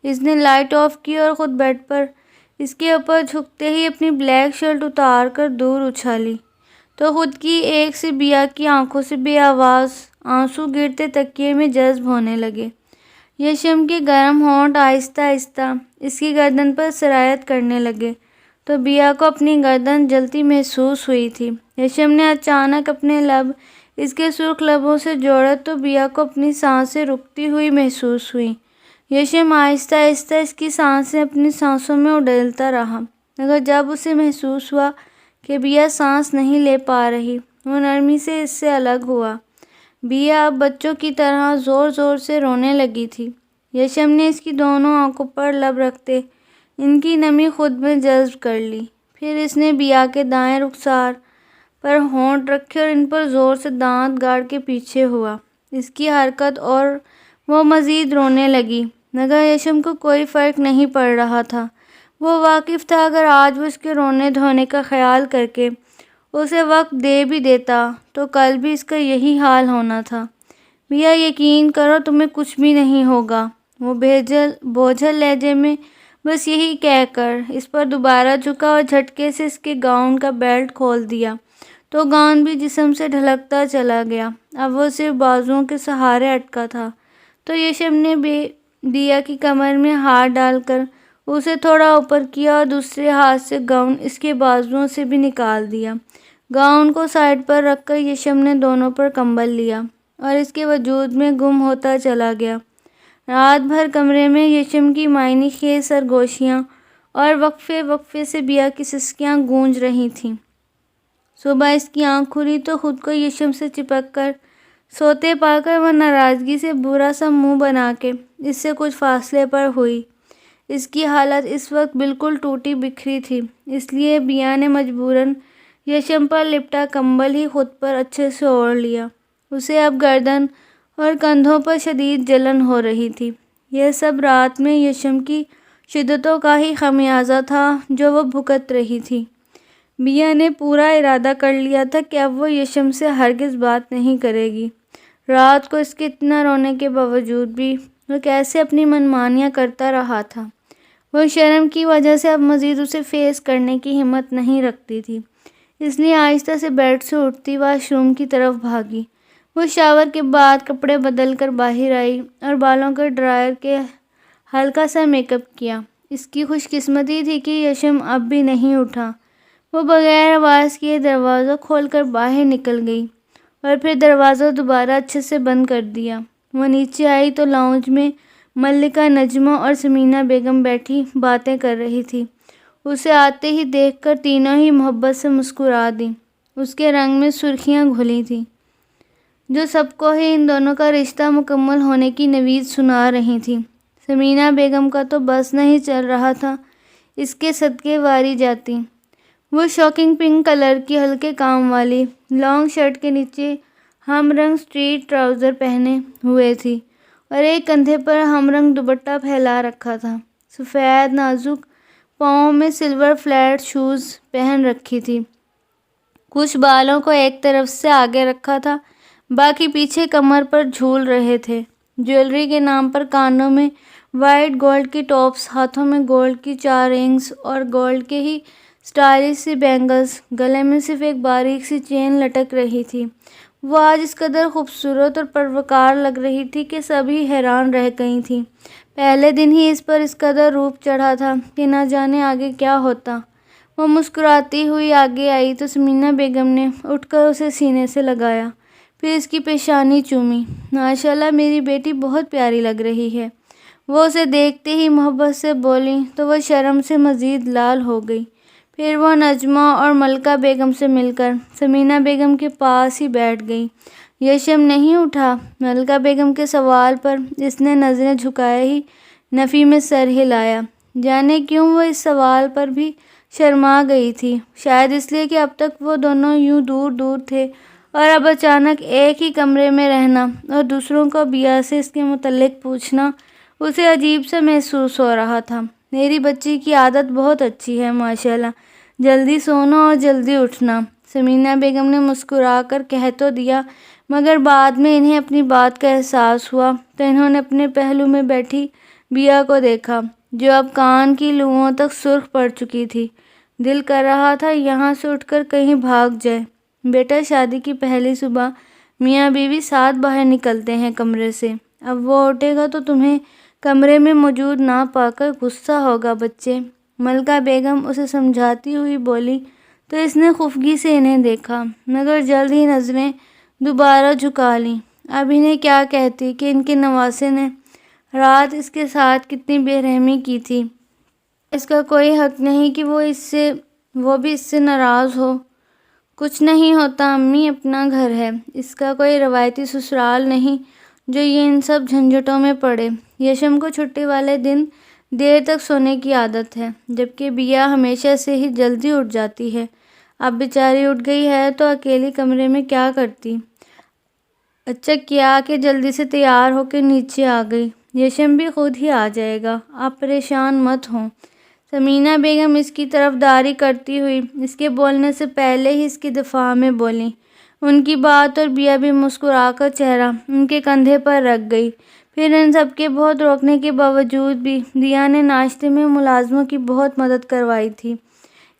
اس نے لائٹ آف کی اور خود بیڈ پر اس کے اوپر جھکتے ہی اپنی بلیک شرٹ اتار کر دور اچھالی تو خود کی ایک سے بیا کی آنکھوں سے بے آواز آنسو گرتے تکیے میں جذب ہونے لگے۔ یشم کے گرم ہونٹ آہستہ آہستہ اس کی گردن پر سرایت کرنے لگے تو بیا کو اپنی گردن جلتی محسوس ہوئی تھی۔ یشم نے اچانک اپنے لب اس کے سرخ لبوں سے جوڑے تو بیا کو اپنی سانسیں رکتی ہوئی محسوس ہوئیں۔ یشم آہستہ آہستہ اس کی سانسیں اپنی سانسوں میں اڈیلتا رہا، مگر جب اسے محسوس ہوا کہ بیا سانس نہیں لے پا رہی، وہ نرمی سے اس سے الگ ہوا۔ بیا اب بچوں کی طرح زور زور سے رونے لگی تھی۔ یشم نے اس کی دونوں آنکھوں پر لب رکھتے ان کی نمی خود میں جذب کر لی۔ پھر اس نے بیا کے دائیں رخسار پر ہونٹ رکھے اور ان پر زور سے دانت گاڑ کے پیچھے ہوا۔ اس کی حرکت اور وہ مزید رونے لگی، مگر یشم کو کوئی فرق نہیں پڑ رہا تھا۔ وہ واقف تھا اگر آج وہ اس کے رونے دھونے کا خیال کر کے اسے وقت دے بھی دیتا تو کل بھی اس کا یہی حال ہونا تھا۔ بیا، یقین کرو تمہیں کچھ بھی نہیں ہوگا، وہ بوجھل لہجے میں بس یہی کہہ کر اس پر دوبارہ جھکا اور جھٹکے سے اس کے گاؤن کا بیلٹ کھول دیا تو گاؤن بھی جسم سے ڈھلکتا چلا گیا۔ اب وہ صرف بازوؤں کے سہارے اٹکا تھا تو یشم نے بیا کی کمر میں ہاتھ ڈال کر اسے تھوڑا اوپر کیا اور دوسرے ہاتھ سے گاؤن اس کے بازوؤں سے بھی نکال دیا۔ گاؤن کو سائڈ پر رکھ کر یشم نے دونوں پر کمبل لیا اور اس کے وجود میں گم ہوتا چلا گیا۔ رات بھر کمرے میں یشم کی معنی خیز سرگوشیاں اور وقفے وقفے سے بیا کی سسکیاں گونج رہی تھیں۔ صبح اس کی آنکھ کھلی تو خود کو یشم سے چپک کر سوتے پا کر وہ ناراضگی سے برا سا منہ بنا کے اس سے کچھ فاصلے پر ہوئی۔ اس کی حالت اس وقت بالکل ٹوٹی بکھری تھی، اس لیے بیا نے مجبوراً یشم پر لپٹا کمبل ہی خود پر اچھے سے اوڑھ لیا۔ اسے اب گردن اور کندھوں پر شدید جلن ہو رہی تھی۔ یہ سب رات میں یشم کی شدتوں کا ہی خمیازہ تھا جو وہ بھگت رہی تھی۔ بیا نے پورا ارادہ کر لیا تھا کہ اب وہ یشم سے ہرگز بات نہیں کرے گی۔ رات کو اس کے اتنا رونے کے باوجود بھی وہ کیسے اپنی منمانیاں کرتا رہا تھا۔ وہ شرم کی وجہ سے اب مزید اسے فیس کرنے کی ہمت نہیں رکھتی تھی، اس لیے آہستہ سے بیڈ سے اٹھتی واش روم کی طرف بھاگی۔ وہ شاور کے بعد کپڑے بدل کر باہر آئی اور بالوں کے ڈرائر کے ہلکا سا میک اپ کیا۔ اس کی خوش قسمتی تھی کہ یشم اب بھی نہیں اٹھا۔ وہ بغیر آواز کیے دروازہ کھول کر باہر نکل گئی اور پھر دروازہ دوبارہ اچھے سے بند کر دیا۔ وہ نیچے آئی تو لاؤنج میں ملکہ نجمہ اور ثمینہ بیگم بیٹھی باتیں کر رہی تھی۔ اسے آتے ہی دیکھ کر تینوں ہی محبت سے مسکرا دیں۔ اس کے رنگ میں سرخیاں گھلی تھیں جو سب کو ہی ان دونوں کا رشتہ مکمل ہونے کی نوید سنا رہی تھیں۔ ثمینہ بیگم کا تو بس نہیں چل رہا تھا اس کے صدقے واری جاتی۔ وہ شاکنگ پنک کلر کی ہلکے کام والی لانگ شرٹ کے نیچے ہم رنگ اسٹریٹ ٹراؤزر پہنے ہوئے تھی اور ایک کندھے پر ہم رنگ دوپٹہ پھیلا رکھا تھا۔ سفید نازک پاؤں میں سلور فلیٹ شوز پہن رکھی تھی۔ کچھ بالوں کو ایک طرف سے آگے رکھا تھا، باقی پیچھے کمر پر جھول رہے تھے۔ جیولری کے نام پر کانوں میں وائٹ گولڈ کی ٹاپس، ہاتھوں میں گولڈ کی 4 رنگز اور گولڈ کے ہی اسٹائلش سی بینگلز، گلے میں صرف ایک باریک سی چین لٹک رہی تھی۔ وہ آج اس قدر خوبصورت اور پروکار لگ رہی تھی کہ سبھی حیران رہ گئی تھیں۔ پہلے دن ہی اس پر اس قدر روپ چڑھا تھا کہ نہ جانے آگے کیا ہوتا۔ وہ مسکراتی ہوئی آگے آئی تو ثمینہ بیگم نے اٹھ کر اسے سینے سے لگایا، پھر اس کی پیشانی چومی۔ ماشاءاللہ میری بیٹی بہت پیاری لگ رہی ہے، وہ اسے دیکھتے ہی محبت سے بولی تو وہ شرم سے مزید لال ہو گئی۔ پھر وہ نجمہ اور ملکہ بیگم سے مل کر ثمینہ بیگم کے پاس ہی بیٹھ گئی۔ یشم نہیں اٹھا؟ ملکہ بیگم کے سوال پر اس نے نظریں جھکائے ہی نفی میں سر ہلایا۔ جانے کیوں وہ اس سوال پر بھی شرما گئی تھی، شاید اس لیے کہ اب تک وہ دونوں یوں دور دور تھے اور اب اچانک ایک ہی کمرے میں رہنا اور دوسروں کو بیا سے اس کے متعلق پوچھنا اسے عجیب سا محسوس ہو رہا تھا۔ میری بچی کی عادت بہت اچھی ہے ماشاءاللہ، جلدی سونا اور جلدی اٹھنا، ثمینہ بیگم نے مسکرا کر کہہ تو دیا، مگر بعد میں انہیں اپنی بات کا احساس ہوا تو انہوں نے اپنے پہلو میں بیٹھی بیا کو دیکھا جو اب کان کی لوؤں تک سرخ پڑ چکی تھی۔ دل کر رہا تھا یہاں سے اٹھ کر کہیں بھاگ جائے۔ بیٹا، شادی کی پہلی صبح میاں بیوی ساتھ باہر نکلتے ہیں کمرے سے، اب وہ اٹھے گا تو تمہیں کمرے میں موجود نہ پا کر غصہ ہوگا بچے، ملکہ بیگم اسے سمجھاتی ہوئی بولی تو اس نے خفگی سے انہیں دیکھا، مگر جلد ہی نظریں دوبارہ جھکا لیں۔ اب انہیں کیا کہتی کہ ان کے نواسے نے رات اس کے ساتھ کتنی بے رحمی کی تھی۔ اس کا کوئی حق نہیں کہ وہ بھی اس سے ناراض ہو۔ کچھ نہیں ہوتا امی، اپنا گھر ہے، اس کا کوئی روایتی سسرال نہیں جو یہ ان سب جھنجھٹوں میں پڑے۔ یشم کو چھٹی والے دن دیر تک سونے کی عادت ہے، جبکہ بیا ہمیشہ سے ہی جلدی اٹھ جاتی ہے۔ اب بیچاری اٹھ گئی ہے تو اکیلی کمرے میں کیا کرتی؟ اچھا کیا کہ جلدی سے تیار ہو کے نیچے آ گئی، یشم بھی خود ہی آ جائے گا، آپ پریشان مت ہوں۔ ثمینہ بیگم اس کی طرفداری کرتی ہوئی اس کے بولنے سے پہلے ہی اس کی دفاع میں بولیں۔ ان کی بات اور بیا بھی مسکرا کر چہرہ ان کے کندھے پر رکھ گئی۔ پھر ان سب کے بہت روکنے کے باوجود بھی دیا نے ناشتے میں ملازموں کی بہت مدد کروائی تھی۔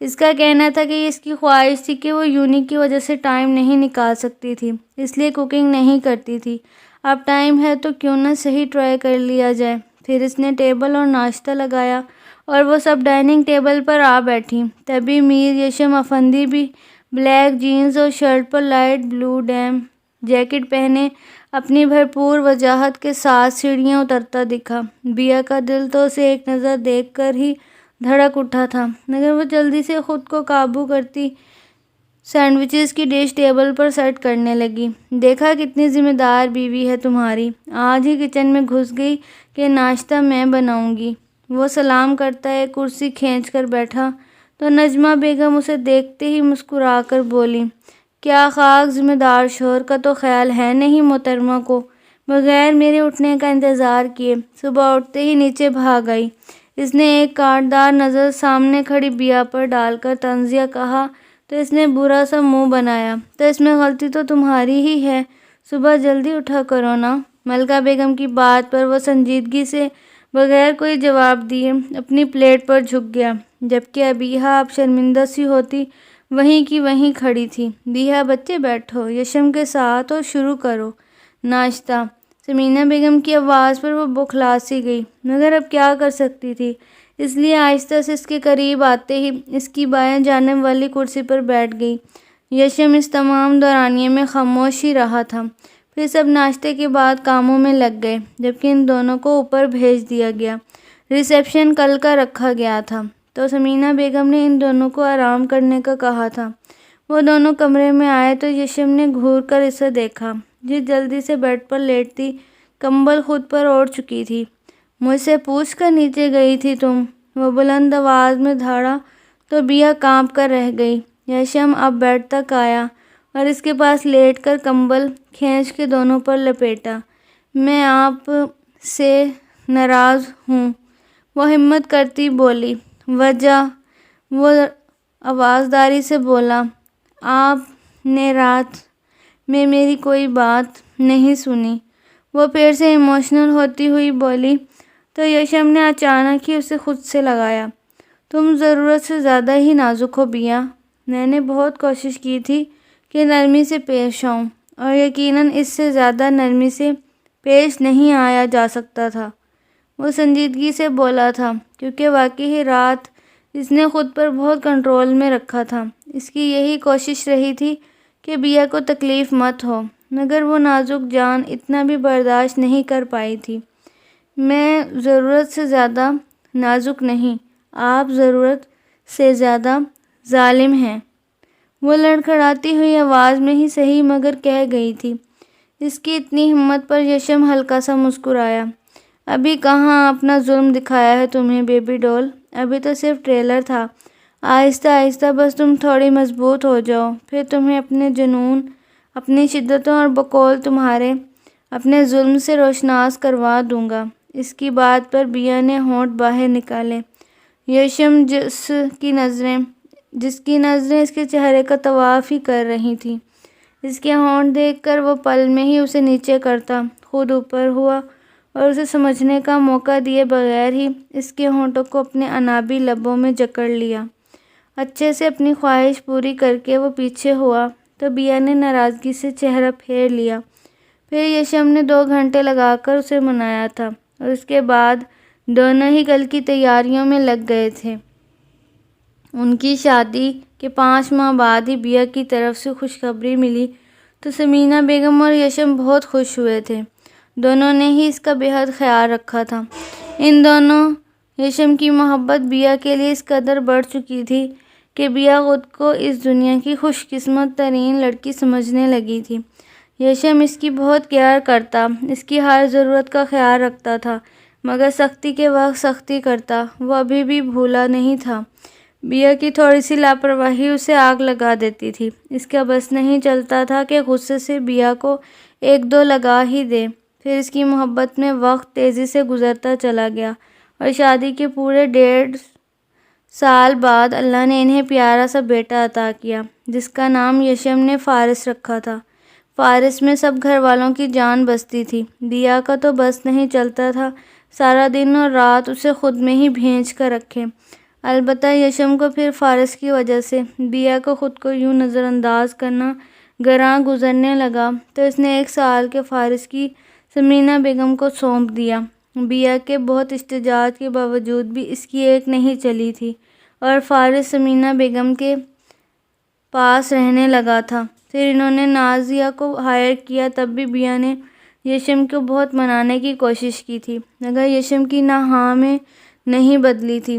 اس کا کہنا تھا کہ یہ اس کی خواہش تھی کہ وہ یونی کی وجہ سے ٹائم نہیں نکال سکتی تھی، اس لیے کوکنگ نہیں کرتی تھی۔ اب ٹائم ہے تو کیوں نہ صحیح ٹرائی کر لیا جائے۔ پھر اس نے ٹیبل اور ناشتہ لگایا اور وہ سب ڈائننگ ٹیبل پر آ بیٹھی۔ تبھی میر یشم افندی بھی بلیک جینز اور شرٹ پر لائٹ بلو ڈینم جیکٹ پہنے اپنی بھرپور وضاحت کے ساتھ سیڑھیاں اترتا دکھا۔ بیا کا دل تو اسے ایک نظر دیکھ کر ہی دھڑک اٹھا تھا، مگر وہ جلدی سے خود کو قابو کرتی سینڈوچز کی ڈش ٹیبل پر سیٹ کرنے لگی۔ دیکھا کتنی ذمہ دار بیوی ہے تمہاری، آج ہی کچن میں گھس گئی کہ ناشتہ میں بناؤں گی۔ وہ سلام کرتا ایک کرسی کھینچ کر بیٹھا تو نجمہ بیگم اسے دیکھتے ہی مسکرا کر بولی، کیا خاک ذمہ دار شوہر کا تو خیال ہے نہیں محترمہ کو، بغیر میرے اٹھنے کا انتظار کیے صبح اٹھتے ہی نیچے بھاگ آئی۔ اس نے ایک کاٹدار نظر سامنے کھڑی بیا پر ڈال کر طنزیہ کہا تو اس نے برا سا منہ بنایا، تو اس میں غلطی تو تمہاری ہی ہے، صبح جلدی اٹھا کرو نا۔ ملکہ بیگم کی بات پر وہ سنجیدگی سے بغیر کوئی جواب دیے اپنی پلیٹ پر جھک گیا، جبکہ ابیہا اب شرمندہ سی ہوتی وہیں کی وہیں کھڑی تھی۔ بیہا بچے بیٹھو یشم کے ساتھ اور شروع کرو ناشتہ۔ ثمینہ بیگم کی آواز پر وہ بوکھلا سی گئی، مگر اب کیا کر سکتی تھی، اس لیے آہستہ سے اس کے قریب آتے ہی اس کی بائیں جانب والی کرسی پر بیٹھ گئی۔ یشم اس تمام دورانیے میں خاموش ہی رہا تھا۔ پھر سب ناشتے کے بعد کاموں میں لگ گئے، جبکہ ان دونوں کو اوپر بھیج دیا گیا۔ ریسیپشن کل کا رکھا گیا تھا، تو ثمینہ بیگم نے ان دونوں کو آرام کرنے کا کہا تھا۔ وہ دونوں کمرے میں آئے تو یشم نے گھور کر اسے دیکھا، جس جلدی سے بیڈ پر لیٹتی کمبل خود پر اوڑھ چکی تھی۔ مجھ سے پوچھ کر نیچے گئی تھی تم؟ وہ بلند آواز میں دھاڑا تو بیا کانپ کر رہ گئی۔ یشم اب بیڈ تک آیا اور اس کے پاس لیٹ کر کمبل کھینچ کے دونوں پر لپیٹا۔ میں آپ سے ناراض ہوں، وہ ہمت کرتی بولی۔ وجہ؟ وہ آوازداری سے بولا، آپ نے رات میں میری کوئی بات نہیں سنی۔ وہ پھر سے ایموشنل ہوتی ہوئی بولی، تو یشم نے اچانک ہی اسے خود سے لگایا۔ تم ضرورت سے زیادہ ہی نازک ہو بیا۔ میں نے بہت کوشش کی تھی کہ نرمی سے پیش آؤں، اور یقیناً اس سے زیادہ نرمی سے پیش نہیں آیا جا سکتا تھا۔ وہ سنجیدگی سے بولا تھا، کیونکہ واقعی رات اس نے خود پر بہت کنٹرول میں رکھا تھا۔ اس کی یہی کوشش رہی تھی کہ بیا کو تکلیف مت ہو، مگر وہ نازک جان اتنا بھی برداشت نہیں کر پائی تھی۔ میں ضرورت سے زیادہ نازک نہیں، آپ ضرورت سے زیادہ ظالم ہیں، وہ لڑکھڑاتی ہوئی آواز میں ہی صحیح مگر کہہ گئی تھی۔ اس کی اتنی ہمت پر یشم ہلکا سا مسکرایا۔ ابھی کہاں اپنا ظلم دکھایا ہے تمہیں بیبی ڈول، ابھی تو صرف ٹریلر تھا۔ آہستہ آہستہ بس تم تھوڑی مضبوط ہو جاؤ، پھر تمہیں اپنے جنون، اپنی شدتوں اور بقول تمہارے اپنے ظلم سے روشناس کروا دوں گا۔ اس کی بات پر بیا نے ہونٹ باہر نکالے۔ یشم جس کی نظریں اس کے چہرے کا طواف ہی کر رہی تھیں، اس کے ہونٹ دیکھ کر وہ پل میں ہی اسے نیچے کرتا خود اوپر ہوا اور اسے سمجھنے کا موقع دیے بغیر ہی اس کے ہونٹوں کو اپنے انابی لبوں میں جکڑ لیا۔ اچھے سے اپنی خواہش پوری کر کے وہ پیچھے ہوا تو بیا نے ناراضگی سے چہرہ پھیر لیا۔ پھر یشم نے 2 گھنٹے لگا کر اسے منایا تھا، اور اس کے بعد دونوں ہی کل کی تیاریوں میں لگ گئے تھے۔ ان کی شادی کے 5 ماہ بعد ہی بیا کی طرف سے خوشخبری ملی تو ثمینہ بیگم اور یشم بہت خوش ہوئے تھے۔ دونوں نے ہی اس کا بہت خیال رکھا تھا۔ ان دونوں یشم کی محبت بیا کے لیے اس قدر بڑھ چکی تھی کہ بیا خود کو اس دنیا کی خوش قسمت ترین لڑکی سمجھنے لگی تھی۔ یشم اس کی بہت کیئر کرتا، اس کی ہر ضرورت کا خیال رکھتا تھا، مگر سختی کے وقت سختی کرتا وہ ابھی بھی بھولا نہیں تھا۔ بیا کی تھوڑی سی لاپرواہی اسے آگ لگا دیتی تھی۔ اس کا بس نہیں چلتا تھا کہ غصے سے بیا کو 1-2 لگا ہی دے۔ پھر اس کی محبت میں وقت تیزی سے گزرتا چلا گیا، اور شادی کے پورے 1.5 سال بعد اللہ نے انہیں پیارا سا بیٹا عطا کیا، جس کا نام یشم نے فارس رکھا تھا۔ فارس میں سب گھر والوں کی جان بستی تھی۔ بیا کا تو بس نہیں چلتا تھا سارا دن اور رات اسے خود میں ہی بھینچ کر رکھے۔ البتہ یشم کو پھر فارس کی وجہ سے بیا کو خود کو یوں نظر انداز کرنا گراں گزرنے لگا، تو اس نے 1 سال کے فارس کی ثمینہ بیگم کو سونپ دیا۔ بیا کے بہت احتجاج کے باوجود بھی اس کی ایک نہیں چلی تھی، اور فارس ثمینہ بیگم کے پاس رہنے لگا تھا۔ پھر انہوں نے نازیہ کو ہائر کیا، تب بھی بیا نے یشم کو بہت منانے کی کوشش کی تھی، مگر یشم کی نہ ہاں میں نہیں بدلی تھی۔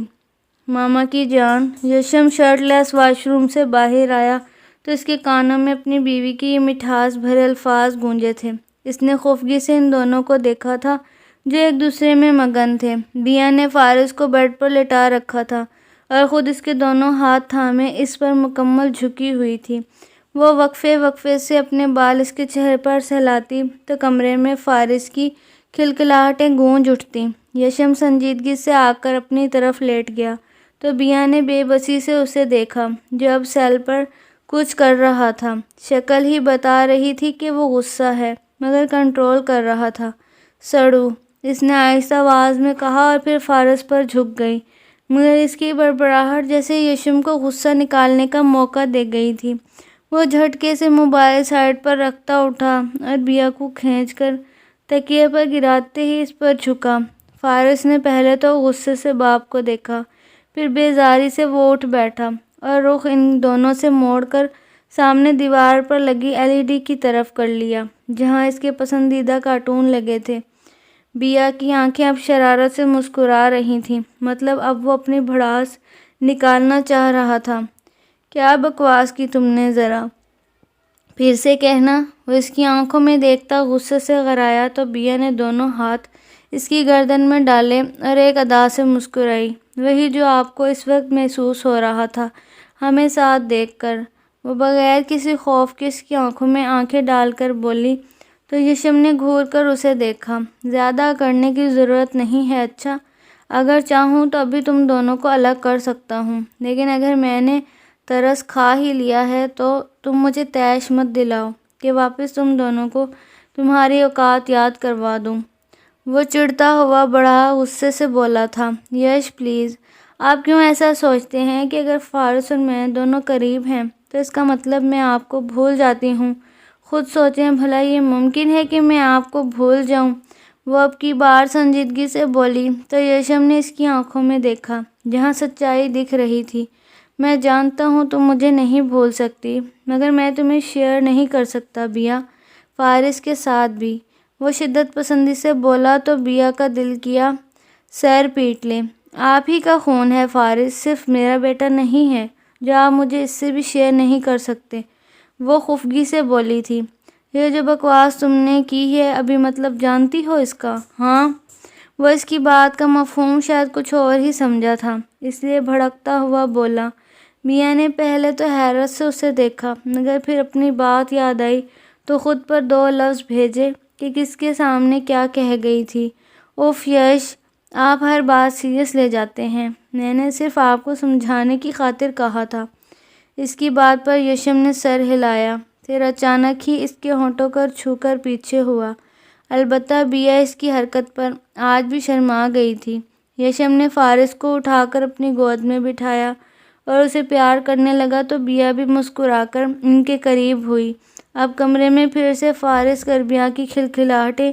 ماما کی جان، یشم شرٹ لیس واش روم سے باہر آیا تو اس کے کانوں میں اپنی بیوی کے یہ مٹھاس بھرے الفاظ گونجے تھے۔ اس نے خفگی سے ان دونوں کو دیکھا تھا جو ایک دوسرے میں مگن تھے۔ بیا نے فارس کو بیڈ پر لٹا رکھا تھا اور خود اس کے دونوں ہاتھ تھامے اس پر مکمل جھکی ہوئی تھی۔ وہ وقفے وقفے سے اپنے بال اس کے چہرے پر سہلاتی تو کمرے میں فارس کی کھلکھلاہٹیں گونج اٹھتیں۔ یشم سنجیدگی سے آ کر اپنی طرف لیٹ گیا تو بیا نے بے بسی سے اسے دیکھا، جو اب سیل پر کچھ کر رہا تھا۔ شکل ہی بتا رہی تھی کہ وہ غصہ ہے، مگر کنٹرول کر رہا تھا۔ سڑو، اس نے آہستہ آواز میں کہا اور پھر فارس پر جھک گئی، مگر اس کی بڑبڑاہٹ جیسے یشم کو غصہ نکالنے کا موقع دے گئی تھی۔ وہ جھٹکے سے موبائل سائڈ پر رکھتا اٹھا اور بیا کو کھینچ کر تکیے پر گراتے ہی اس پر جھکا۔ فارس نے پہلے تو غصے سے باپ کو دیکھا، پھر بیزاری سے وہ اٹھ بیٹھا اور رخ ان دونوں سے موڑ کر سامنے دیوار پر لگی LED کی طرف کر لیا، جہاں اس کے پسندیدہ کارٹون لگے تھے۔ بیا کی آنکھیں اب شرارت سے مسکرا رہی تھیں، مطلب اب وہ اپنی بھڑاس نکالنا چاہ رہا تھا۔ کیا بکواس کی تم نے، ذرا پھر سے کہنا؟ وہ اس کی آنکھوں میں دیکھتا غصے سے غرایا تو بیا نے دونوں ہاتھ اس کی گردن میں ڈالے اور ایک ادا سے مسکرائی، وہی جو آپ کو اس وقت محسوس ہو رہا تھا ہمیں ساتھ دیکھ کر۔ وہ بغیر کسی خوف کے اس کی آنکھوں میں آنکھیں ڈال کر بولی تو یشم نے گھور کر اسے دیکھا۔ زیادہ کرنے کی ضرورت نہیں ہے، اچھا؟ اگر چاہوں تو ابھی تم دونوں کو الگ کر سکتا ہوں، لیکن اگر میں نے ترس کھا ہی لیا ہے تو تم مجھے تیش مت دلاؤ کہ واپس تم دونوں کو تمہاری اوقات یاد کروا دوں۔ وہ چڑھتا ہوا بڑا غصے سے بولا تھا۔ یش پلیز، آپ کیوں ایسا سوچتے ہیں کہ اگر فارس اور میں دونوں قریب ہیں تو اس کا مطلب میں آپ کو بھول جاتی ہوں؟ خود سوچیں بھلا، یہ ممکن ہے کہ میں آپ کو بھول جاؤں؟ وہ اب کی بار سنجیدگی سے بولی تو یشم نے اس کی آنکھوں میں دیکھا، جہاں سچائی دکھ رہی تھی۔ میں جانتا ہوں تم مجھے نہیں بھول سکتی، مگر میں تمہیں شیئر نہیں کر سکتا بیا، فارس کے ساتھ بھی۔ وہ شدت پسندی سے بولا تو بیا کا دل کیا سیر پیٹ لے۔ آپ ہی کا خون ہے فارس، صرف میرا بیٹا نہیں ہے جو آپ مجھے اس سے بھی شیئر نہیں کر سکتے۔ وہ خفگی سے بولی تھی۔ یہ جو بکواس تم نے کی ہے ابھی، مطلب جانتی ہو اس کا؟ ہاں؟ وہ اس کی بات کا مفہوم شاید کچھ اور ہی سمجھا تھا، اس لیے بھڑکتا ہوا بولا۔ بیا نے پہلے تو حیرت سے اسے دیکھا، مگر پھر اپنی بات یاد آئی تو خود پر 2 لفظ بھیجے کہ کس کے سامنے کیا کہہ گئی تھی۔ اوف یش، آپ ہر بات سیریس لے جاتے ہیں، میں نے صرف آپ کو سمجھانے کی خاطر کہا تھا۔ اس کی بات پر یشم نے سر ہلایا، پھر اچانک ہی اس کے ہونٹوں پر چھو کر پیچھے ہوا۔ البتہ بیا اس کی حرکت پر آج بھی شرما گئی تھی۔ یشم نے فارس کو اٹھا کر اپنی گود میں بٹھایا اور اسے پیار کرنے لگا تو بیا بھی مسکرا کر ان کے قریب ہوئی۔ اب کمرے میں پھر سے فارس اور بیا کی کھلکھلاہٹیں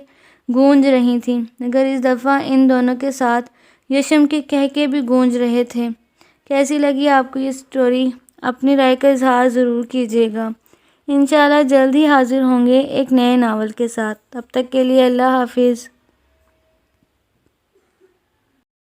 گونج رہی تھیں، مگر اس دفعہ ان دونوں کے ساتھ یشم کے کہکے بھی گونج رہے تھے۔ کیسی لگی آپ کو یہ سٹوری؟ اپنی رائے کا اظہار ضرور کیجیے گا۔ انشاءاللہ جلد ہی حاضر ہوں گے ایک نئے ناول کے ساتھ۔ تب تک کے لیے اللہ حافظ۔